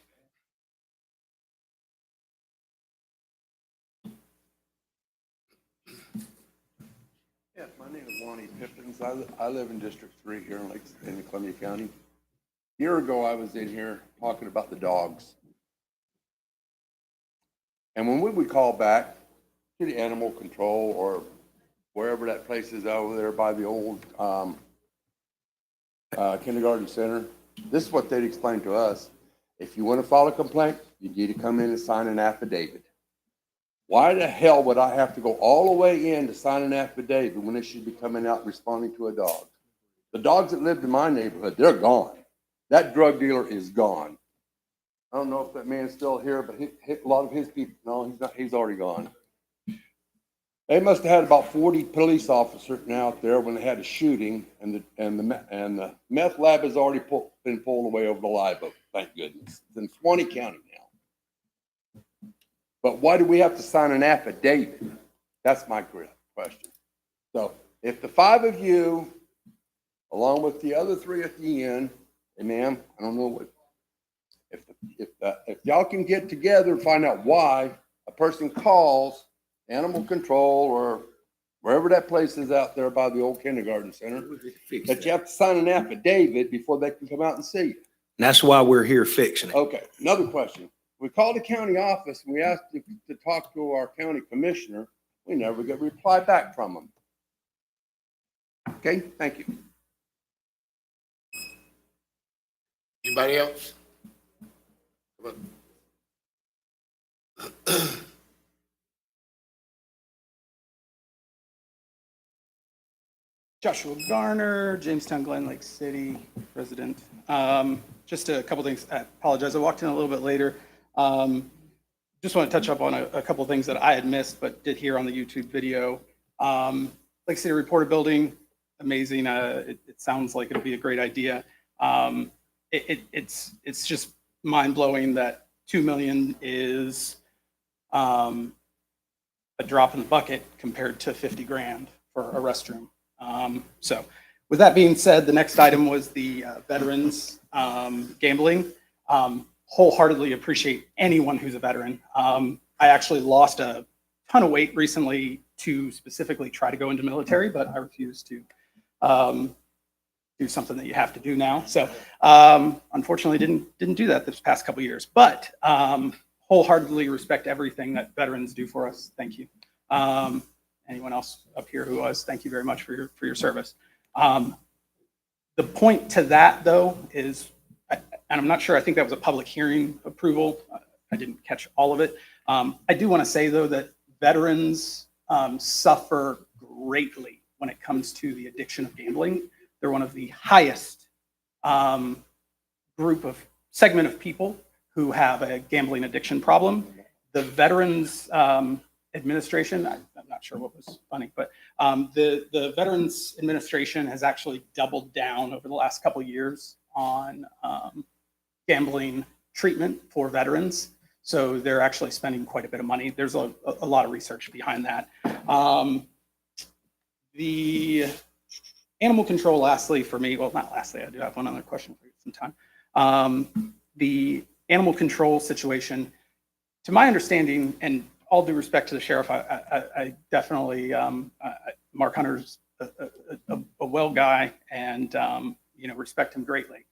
Yes, my name is Lonnie Pippins. I live in District 3 here in Columbia County. A year ago, I was in here talking about the dogs. And when we would call back to the animal control or wherever that place is over there by the old kindergarten center, this is what they'd explain to us. If you want to file a complaint, you need to come in and sign an affidavit. Why the hell would I have to go all the way in to sign an affidavit when they should be coming out responding to a dog? The dogs that lived in my neighborhood, they're gone. That drug dealer is gone. I don't know if that man's still here, but a lot of his people, no, he's not, he's already gone. They must have had about 40 police officers out there when they had a shooting, and the meth lab has already been pulled away over the live oak, thank goodness. It's in Swanee County now. But why do we have to sign an affidavit? That's my question. So if the 5 of you, along with the other 3 at the end, hey ma'am, I don't know what, if y'all can get together and find out why a person calls animal control or wherever that place is out there by the old kindergarten center, that you have to sign an affidavit before they can come out and see you. And that's why we're here fixing it. Okay, another question. We called the county office and we asked to talk to our county commissioner. We never get a reply back from them. Okay, thank you. Anybody else? Come on. Joshua Garner, Jamestown Glen Lake City resident. Just a couple things. I apologize. I walked in a little bit later. Just want to touch up on a couple things that I had missed, but did hear on the YouTube video. Lake City Reporter Building, amazing. It sounds like it'll be a great idea. It's just mind blowing that $2 million is a drop in the bucket compared to 50 grand for a restroom. So with that being said, the next item was the veterans gambling. Wholeheartedly appreciate anyone who's a veteran. I actually lost a ton of weight recently to specifically try to go into military, but I refuse to do something that you have to do now. So unfortunately didn't do that this past couple of years, but wholeheartedly respect everything that veterans do for us. Thank you. Anyone else up here who was, thank you very much for your service. The point to that though is, and I'm not sure, I think that was a public hearing approval. I didn't catch all of it. I do want to say though that veterans suffer greatly when it comes to the addiction of gambling. They're one of the highest segment of people who have a gambling addiction problem. The Veterans Administration, I'm not sure what was funny, but the Veterans Administration has actually doubled down over the last couple of years on gambling treatment for veterans. So they're actually spending quite a bit of money. There's a lot of research behind that. The animal control, lastly, for me, well, not lastly, I do have one other question for you sometime. The animal control situation, to my understanding, and all due respect to the sheriff, I definitely, Mark Hunter's a well guy and, respect him greatly.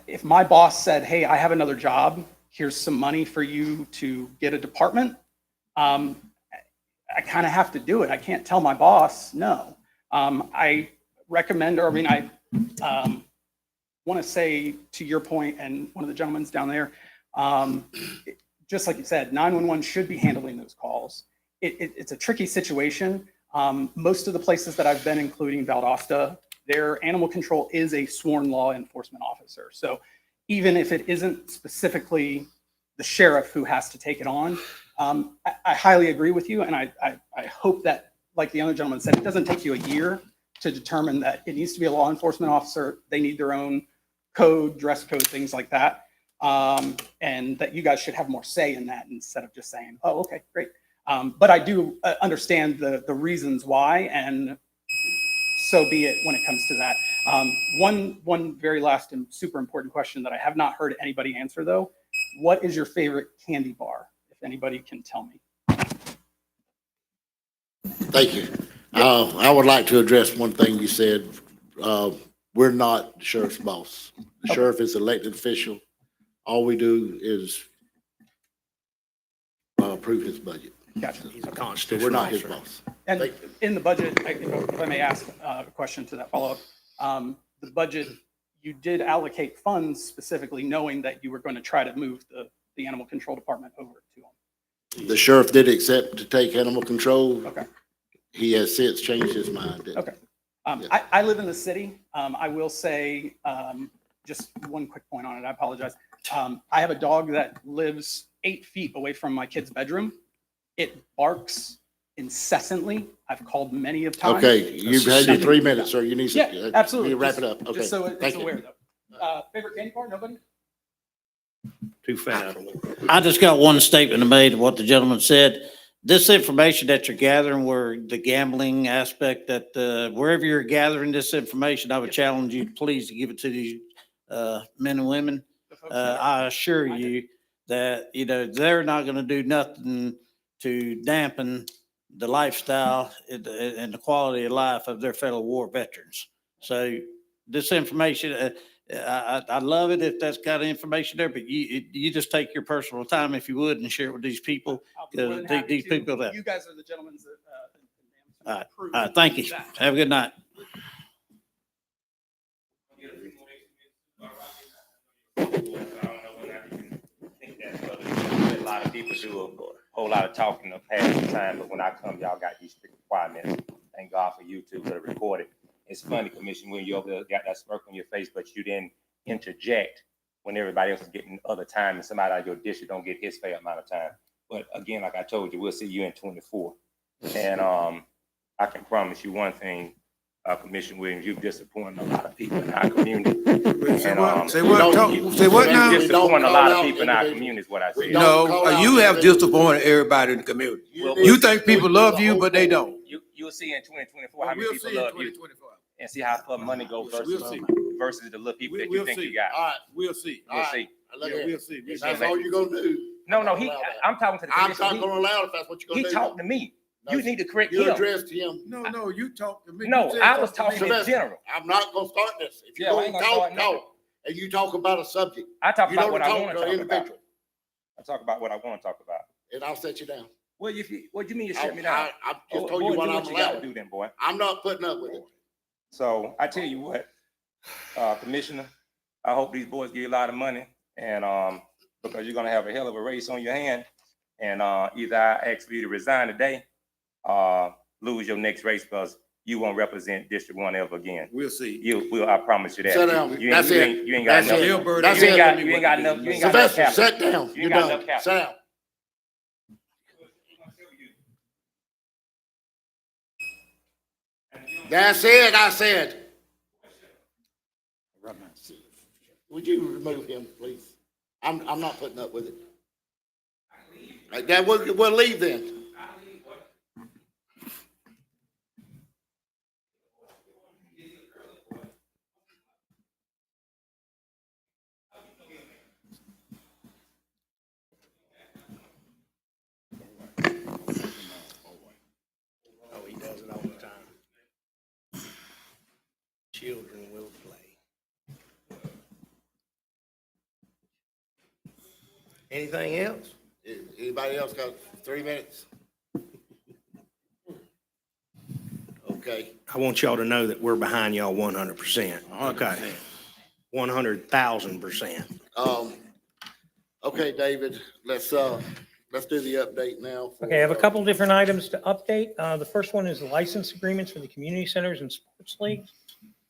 If my boss said, hey, I have another job here's some money for you to get a department, I kind of have to do it. I can't tell my boss no. I recommend, or I mean, I want to say to your point and one of the gentlemen's down there, just like you said, 911 should be handling those calls. It's a tricky situation. Most of the places that I've been, including Valdosta, their animal control is a sworn law enforcement officer. So even if it isn't specifically the sheriff who has to take it on, I highly agree with you. And I hope that, like the other gentleman said, it doesn't take you a year to determine that it needs to be a law enforcement officer. They need their own code, dress code, things like that. And that you guys should have more say in that instead of just saying, oh, okay, great. But I do understand the reasons why, and so be it when it comes to that. One very last and super important question that I have not heard anybody answer, though. What is your favorite candy bar, if anybody can tell me? Thank you. I would like to address one thing you said. We're not the sheriff's boss. The sheriff is an elected official. All we do is approve his budget. Gotcha. He's a So constitutional we're not his officer. boss. And in the budget, if I may ask a question to that follow-up, the budget, you did allocate funds specifically knowing that you were going to try to move the animal control department over to them. The sheriff did accept to take animal control. Okay. He has since changed his mind. Okay. Yeah. I live in the city. I will say, just one quick point on it. I apologize. I have a dog that lives 8 feet away from my kid's bedroom. It barks incessantly. I've called many of times. Okay, you've had your 3 minutes, sir. You need to. Yeah, absolutely. You wrap it Just- up. Okay. Just so it's Thank you. aware though. Favorite candy bar? Nobody? Too fat. I just got one statement to make of what the gentleman said. This information that you're gathering, where the gambling aspect, that wherever you're gathering this information, I would challenge you, please, to give it to these men and women. I assure you that, they're not going to do nothing to dampen the lifestyle and the quality of life of their fellow war veterans. So this information, I love it if that's got information there, but you just take your personal time, if you would, and share it with these people. I'll be more than happy These to. people that, You guys are the gentlemen that. all right, all right, thank you. Have a good night. A lot of people do a whole lot of talking to pass the time, but when I come, y'all got these strict requirements. Thank God for YouTube for the recording. It's funny, Commissioner, when you over there got that smirk on your face, but you didn't interject when everybody else is getting other time and somebody out of your district don't get his fair amount of time. But again, like I told you, we'll see you in 24. And I can promise you one thing, Commissioner Williams, you've disappointed a lot of people in our community. Say And, what? Say we what? don't- Say what now? You've disappointed a lot of Don't people in our call out community is what I We said. don't No, call out you have individuals. disappointed everybody in the community. Well, You think people love you, but they don't. You'll see in 2024 how many We'll people see in love you 2024. and see how far money goes We'll versus see. versus the little people that you We'll think see. you got. All right, We'll see. We'll see. look Yeah, at we'll it. see. Yes, That's sir. all you're gonna do. No, Allow he. that. I'm talking to the I'm commissioner. not gonna allow it if that's what you're He gonna do. talked to me. No, You need to correct You him. addressed him. No, you talk to me. No, You said I was talk to talking me. in general. I'm not gonna start this. If you're Yeah, I gonna ain't gonna talk, start nothing. talk. And you talk about a subject. I talk You about don't what I talk want to to an talk about. individual. I talk about what I want to talk about. And I'll set you down. Well, what do you mean you shut me down? I just Oh, told boy, you what do I'm you gotta allowed. do then, boy. I'm not putting up with it. So I tell you what, Commissioner, I hope these boys give you a lot of money, and because you're gonna have a hell of a race on your hand, and either I ask for you to resign today, lose your next race because you won't represent District 1 ever again. We'll see. You will, I promise you that. Sit down. You That's it. You ain't got That's enough. it. Hillbird That's You ain't it. got enough. You ain't got enough Sylvester, capital. sit down. You You're ain't got done. enough capital. Sit down. That's it, I said. Would you remove him, please? I'm not putting up with it. Right, that we'll leave then. Oh, he does it all the time. Children will play. Anything else? Anybody else got 3 minutes? Okay. I want y'all to know that we're behind y'all 100%. Okay. 100,000%. Okay, David, let's do the update now. Okay, I have a couple different items to update. The first one is the license agreements for the community centers and sports leagues.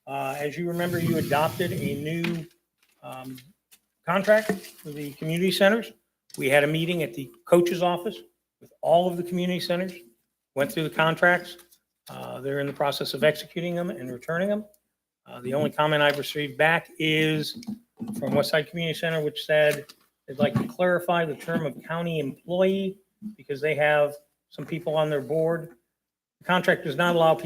As you remember, you adopted a new contract for the community centers. We had a meeting at the coach's office with all of the community centers, went through the contracts. They're in the process of executing them and returning them. The only comment I've received back is from Westside Community Center, which said they'd like to clarify the term of county employee because they have some people on their board. The contract does not allow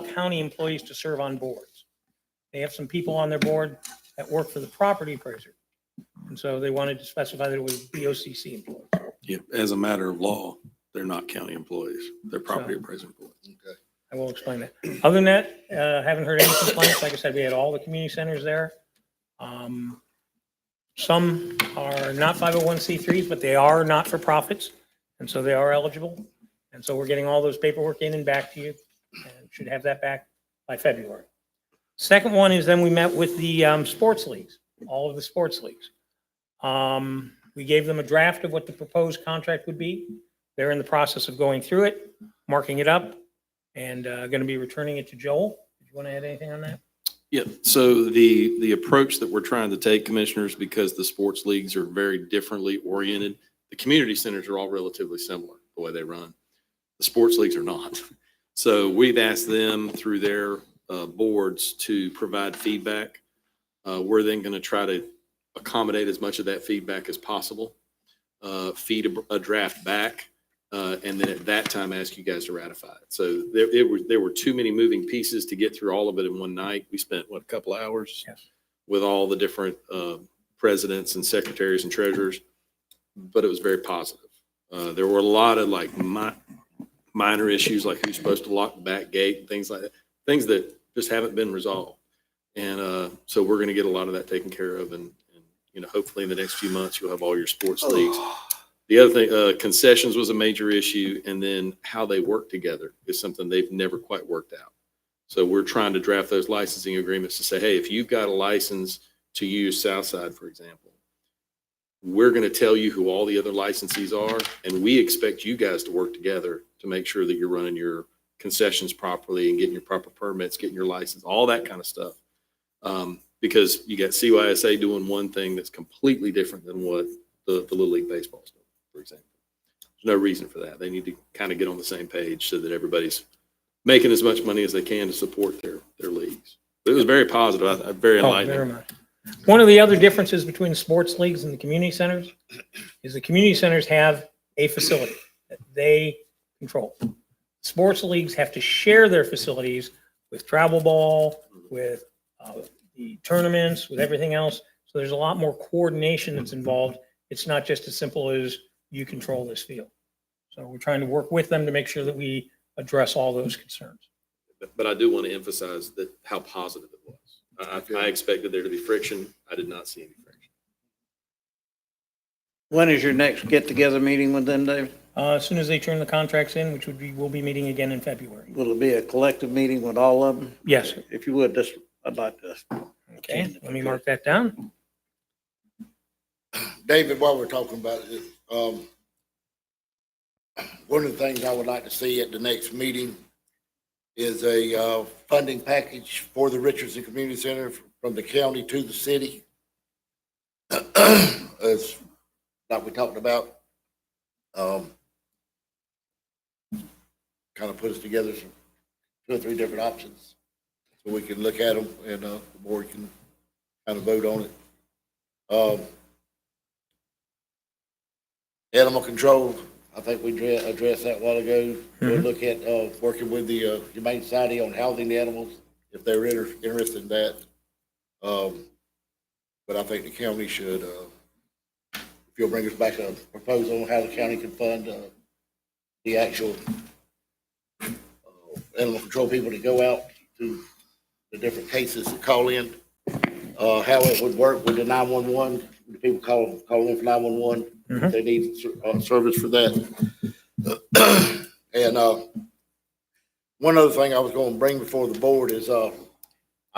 county employees to serve on boards. They have some people on their board that work for the property appraiser. And so they wanted to specify that it was BOCC employees. Yeah, as a matter of law, they're not county employees. They're property appraiser employees. Okay. I will explain that. Other than that, haven't heard any complaints. Like I said, we had all the community centers there. Some are not 501c3s, but they are not-for-profits, and so they are eligible. And so we're getting all those paperwork in and back to you, and should have that back by February. Second one is then we met with the sports leagues, all of the sports leagues. We gave them a draft of what the proposed contract would be. They're in the process of going through it, marking it up, and going to be returning it to Joel. Did you want to add anything on that? Yeah, so the approach that we're trying to take, commissioners, because the sports leagues are very differently oriented, the community centers are all relatively similar, the way they run. The sports leagues are not. So we've asked them through their boards to provide feedback. We're then going to try to accommodate as much of that feedback as possible, feed a draft back, and then at that time, ask you guys to ratify it. So there were too many moving pieces to get through all of it in one night. We spent, a couple of hours with all the different presidents and secretaries and treasurers, but it was very positive. There were a lot of minor issues, like who's supposed to lock the back gate and things like that, things that just haven't been resolved. And so we're going to get a lot of that taken care of. And hopefully in the next few months, you'll have all your sports leagues. The other thing, concessions was a major issue, and then how they work together is something they've never quite worked out. So we're trying to draft those licensing agreements to say, hey, if you've got a license to use Southside, for example, we're going to tell you who all the other licensees are, and we expect you guys to work together to make sure that you're running your concessions properly and getting your proper permits, getting your license, all that kind of stuff. Because you got CYSA doing one thing that's completely different than what the Little League Baseball is doing, for example. There's no reason for that. They need to kind of get on the same page so that everybody's making as much money as they can to support their leagues. But it was very positive, very enlightening. Very much. One of the other differences between the sports leagues and the community centers is the community centers have a facility that they control. Sports leagues have to share their facilities with travel ball, with the tournaments, with everything else. So there's a lot more coordination that's involved. It's not just as simple as you control this field. So we're trying to work with them to make sure that we address all those concerns. But I do want to emphasize that how positive it was. I expected there to be friction. I did not see any friction. When is your next get-together meeting with them, David? As soon as they turn the contracts in, which we'll be meeting again in February. Will it be a collective meeting with all of them? Yes. If you would, I'd like to. Okay, let me mark that down. David, while we're talking about it, one of the things I would like to see at the next meeting is a funding package for the Richardson Community Center from the county to the city. As like we talked about, kind of put us together some 2 or 3 different options so we can look at them and the board can kind of vote on it. Animal control, I think we addressed that a while ago. We'll look at working with the Humane Society on housing the animals if they're interested in that. But I think the county should, if you'll bring us back a proposal on how the county can fund the actual animal control people to go out to the different cases that call in, how it would work with the 911 the people call in for 911. They need service for that. And one other thing I was going to bring before the board is I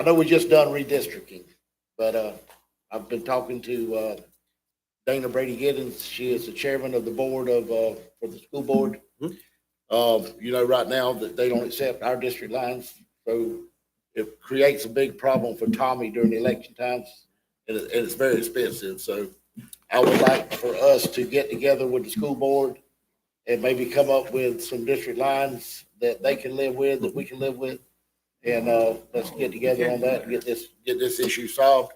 know we just done redistricting, but I've been talking to Dana Brady Giddens. She is the chairman of the board of for the school board. You know, right now that they don't accept our district lines, so it creates a big problem for Tommy during the election times, and it's very expensive. So I would like for us to get together with the school board and maybe come up with some district lines that they can live with, that we can live with, and let's get together on that and get this issue solved.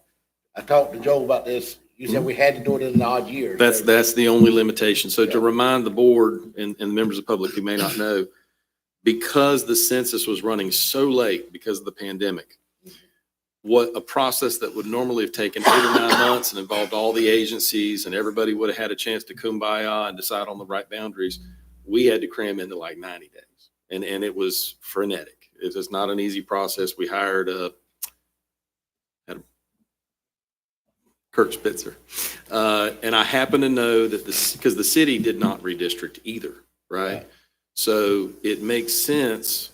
I talked to Joel about this. You said we had to do it in an odd year. That's the only limitation. So to remind the board and members of the public who may not know, because the census was running so late because of the pandemic, what a process that would normally have taken 8 or 9 months and involved all the agencies and everybody would have had a chance to kumbaya and decide on the right boundaries, we had to cram into like 90 days. And it was frenetic. It was not an easy process. We hired Kirk Spitzer. And I happen to know that because the city did not redistrict either, right? So it makes sense.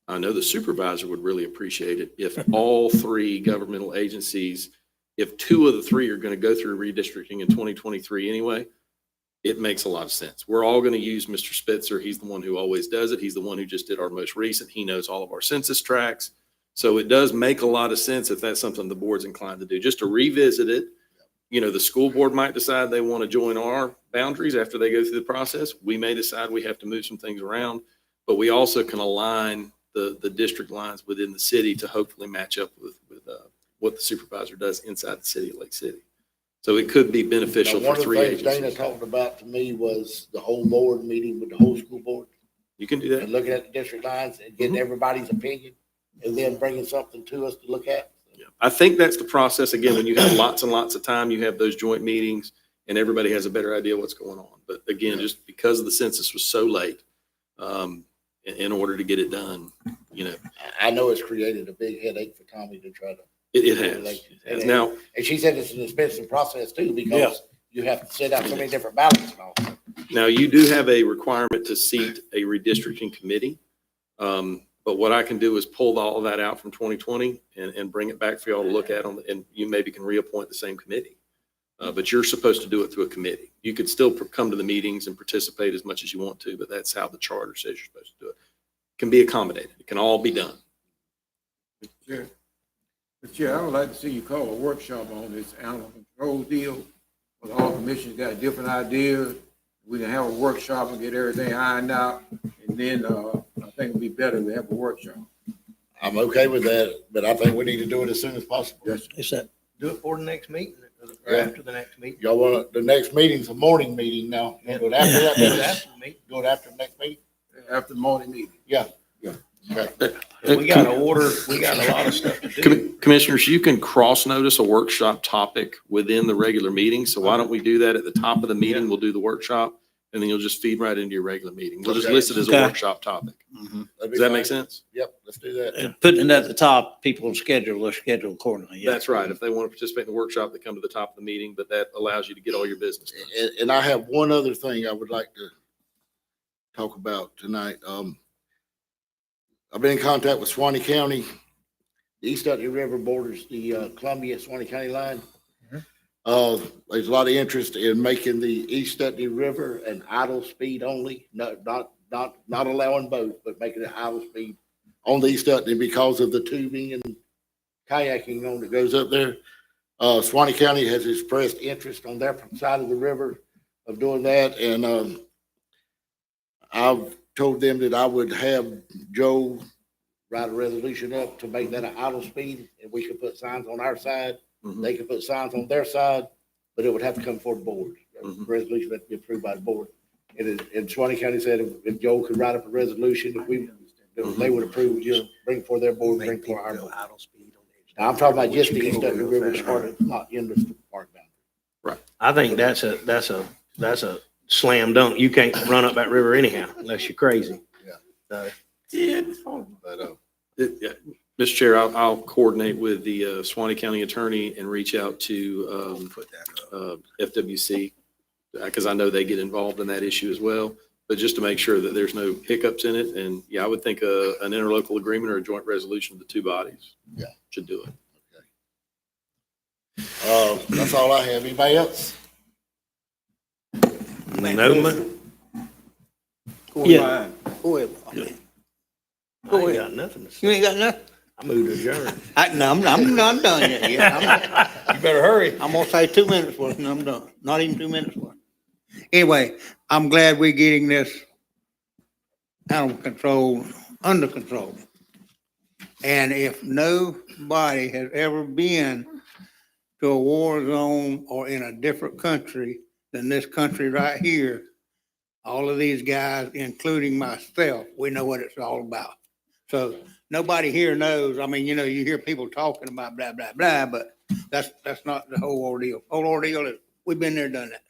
I know the supervisor would really appreciate it if all 3 governmental agencies, if 2 of the 3 are going to go through redistricting in 2023 anyway, it makes a lot of sense. We're all going to use Mr. Spitzer. He's the one who always does it. He's the one who just did our most recent. He knows all of our census tracts. So it does make a lot of sense if that's something the board's inclined to do, just to revisit it. You know, the school board might decide they want to join our boundaries after they go through the process. We may decide we have to move some things around, but we also can align the district lines within the city to hopefully match up with what the supervisor does inside the city of Lake City. So it could be beneficial for 3 One of the things Dana agencies. talked about to me was the whole board meeting with the whole school board You can do that. and looking at the district lines and getting everybody's opinion and then bringing something to us to look at. Yeah. I think that's the process. Again, when you have lots and lots of time, you have those joint meetings and everybody has a better idea what's going on. But again, just because the census was so late, in order to get it done, you know, I know it's created a big headache for Tommy to try to. it has. Now, And she said it's an expensive process too, because you have to set out so many different ballots and all. now you do have a requirement to seat a redistricting committee. But what I can do is pull all of that out from 2020 and bring it back for y'all to look at them, and you maybe can reappoint the same committee. But you're supposed to do it through a committee. You could still come to the meetings and participate as much as you want to, but that's how the charter says you're supposed to do it. It can be accommodated. It can all be done. Mr. Chair, I would like to see you call a workshop on this animal control deal. With all commissioners got different ideas. We can have a workshop and get everything ironed out. And then I think it'd be better to have a workshop. I'm okay with that, but I think we need to do it as soon as possible. Yes. Is that, do it for the next meeting or Yeah. after the next meeting? Y'all want, the next meeting's a morning meeting now. You do it after that meeting? After the meeting. Do it after the next meeting? After the morning meeting. Yeah. Okay. We got to order, we got a lot of stuff to do. Commissioners, you can cross-notice a workshop topic within the regular meeting. So why don't we do that at the top of the meeting? We'll do the workshop, and then you'll just feed right into your regular meeting. We'll just Okay. list it as a Okay. workshop topic. That'd be Does that fine. make sense? Yep, let's do that. And putting it at the top, people schedule accordingly. Yeah. That's right. If they want to participate in the workshop, they come to the top of the meeting, but that allows you to get all your business done. And I have one other thing I would like to talk about tonight. I've been in contact with Swanee County. The East Dutton River borders the Columbia Swanee County line. There's a lot of interest in making the East Dutton River an idle speed only, not allowing boats, but making it idle speed on the East Dutton because of the tubing and kayaking on that goes up there. Swanee County has expressed interest on their side of the river of doing that, and I've told them that I would have Joe write a resolution up to make that an idle speed, and we could put signs on our side. They could put signs on their side, but it would have to come before the board. Resolution had to be approved by the board. And Swanee County said if Joe could write up a resolution, if they would approve, bring it for their board, bring it for our board. Now, I'm talking about just the East Dutton River part, not in the park boundary. I think that's a slam dunk. You can't run up that river anyhow unless you're crazy. Yeah. So, Yeah. But, Mr. Chair, I'll coordinate with the Suwannee County Attorney and reach out to FWC, because I know they get involved in that issue as well, but just to make sure that there's no hiccups in it. And yeah, I would think an interlocal agreement or a joint resolution of the two bodies should do it. That's all I have. Anybody else? No, man. Yeah. Go ahead. I ain't got nothing to say. You ain't got nothing? I moved to adjourn. No, I'm not done yet. You better hurry. I'm gonna say 2 minutes worth and I'm done. Not even 2 minutes worth. Anyway, I'm glad we're getting this animal control under control. And if nobody has ever been to a war zone or in a different country than this country right here, all of these guys, including myself, we know what it's all about. So nobody here knows. I mean, you hear people talking about blah, blah, blah, but that's not the whole ordeal. Whole ordeal is, we've been there, done that.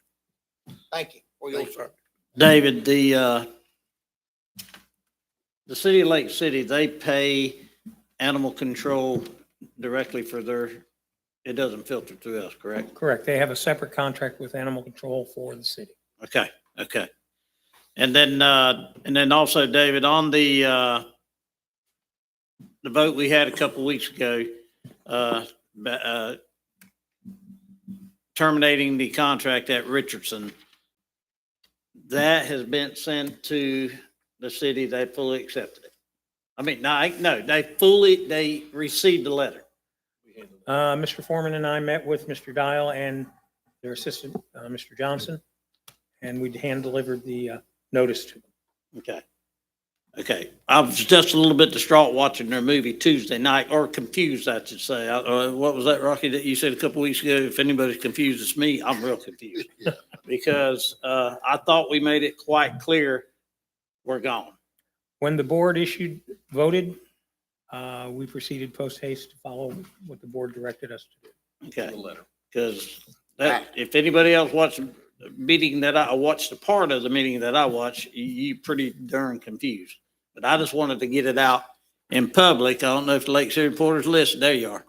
Thank you for your service. David, the city of Lake City, they pay animal control directly for it doesn't filter through us, correct? Correct. They have a separate contract with animal control for the city. Okay. And then also, David, on the vote we had a couple weeks ago, terminating the contract at Richardson, that has been sent to the city. They fully accepted it. I mean, no, they received the letter. Mr. Foreman and I met with Mr. Dial and their assistant, Mr. Johnson, and we hand-delivered the notice to them. Okay. I was just a little bit distraught watching their movie Tuesday night, or confused, I should say. What was that, Rocky, that you said a couple weeks ago? If anybody's confused, it's me. I'm real confused. Because I thought we made it quite clear we're gone. When the board voted, we proceeded post haste to follow what the board directed us to do. Okay. Because if anybody else watched the meeting that I watched, a part of the meeting that I watched, you pretty darn confused. But I just wanted to get it out in public. I don't know if the Lake City Reporter's listening. There you are.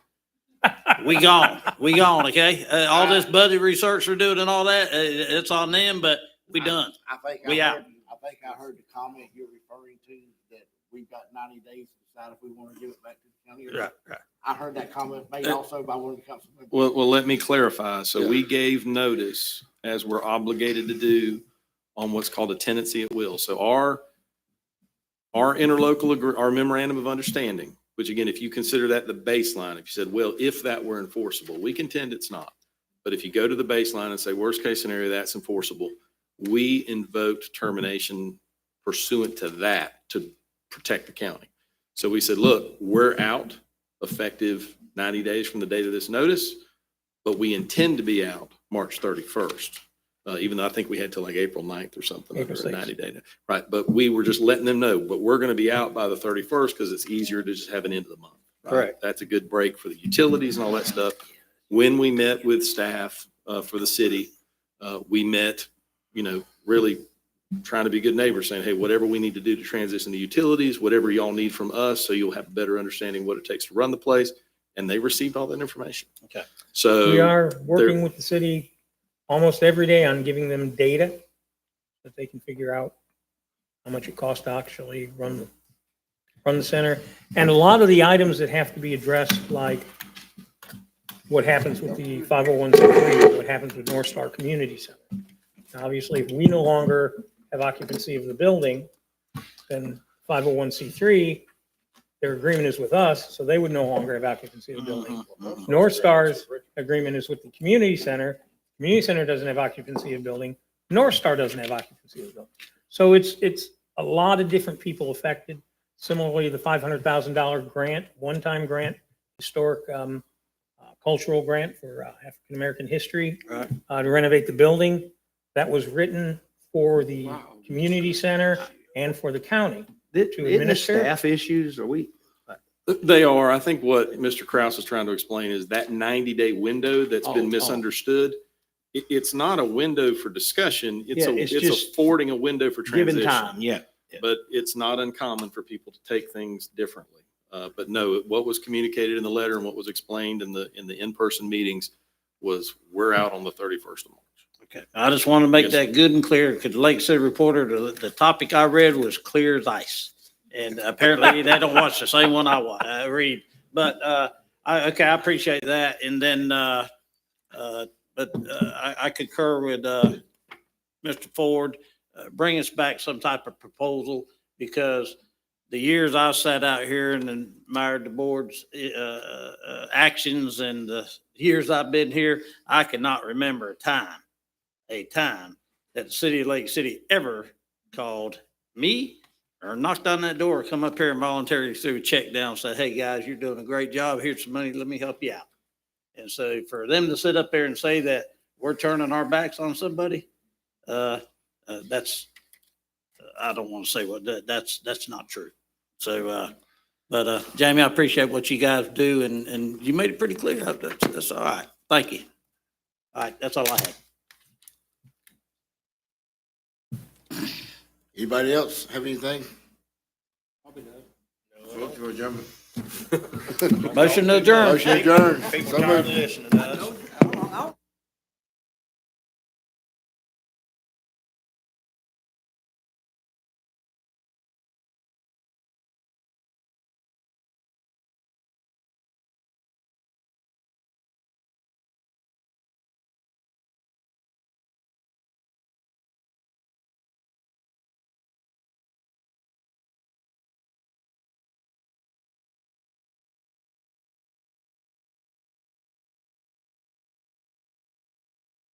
We gone, okay? All this buddy research we're doing and all that, it's on them, but we done. We out. I think I heard the comment you're referring to, that we've got 90 days to decide if we want to give it back to the county. Right. I heard that comment made also by one of the council members. Well, let me clarify. So we gave notice, as we're obligated to do, on what's called a tenancy at will. So our our memorandum of understanding, which again, if you consider that the baseline, if you said, well, if that were enforceable, we contend it's not. But if you go to the baseline and say, worst case scenario, that's enforceable, we invoked termination pursuant to that to protect the county. So we said, look, we're out effective 90 days from the date of this notice, but we intend to be out March 31st. Even though I think we had till like April 9th or something, under a 90-day. Right, but we were just letting them know, but we're going to be out by the 31st because it's easier to just have an end of the month. Right? Correct. That's a good break for the utilities and all that stuff. When we met with staff for the city, we met, really trying to be good neighbors, saying, hey, whatever we need to do to transition the utilities, whatever y'all need from us, so you'll have a better understanding what it takes to run the place. And they received all that information. Okay. So We are working with the city almost every day on giving them data that they can figure out how much it costs to actually run the center. And a lot of the items that have to be addressed, like what happens with the 501c3, what happens with North Star Community Center. Now, obviously, if we no longer have occupancy of the building, then 501c3, their agreement is with us, so they would no longer have occupancy of the building. North Star's agreement is with the community center. Community center doesn't have occupancy of the building. North Star doesn't have occupancy of the building. So it's a lot of different people affected. Similarly, the $500,000 grant, one-time grant, historic cultural grant for African American history to renovate the building. That was written for the community center and for the county to Isn't it administer. staff issues? Are we? They are. I think what Mr. Kraus is trying to explain is that 90-day window that's been misunderstood. It's not a window for discussion. It's just affording a window for transition. Given time, yeah. But it's not uncommon for people to take things differently. But no, what was communicated in the letter and what was explained in the in-person meetings was we're out on the 31st of March. Okay, I just want to make Yes, that good and clear, because Lake City Reporter, the topic I read was clear as ice. And apparently they don't watch the same one I read, but, I appreciate that. And then, I concur with, Mr. Ford, bring us back some type of proposal, because the years I sat out here and admired the board's, actions, and the years I've been here, I cannot remember a time that the city of Lake City ever called me or knocked on that door, or come up here and voluntarily threw a check down and said, hey, guys, you're doing a great job. Here's some money. Let me help you out. And so for them to sit up there and say that we're turning our backs on somebody, that's, I don't want to say what that's not true. So, but Jamie, I appreciate what you guys do, and you made it pretty clear. That's all right. Thank you. All right, that's all I have. Anybody else have anything? Vote to adjourn. Motion to adjourn. Motion adjourned. People So tired of moved. listening to us.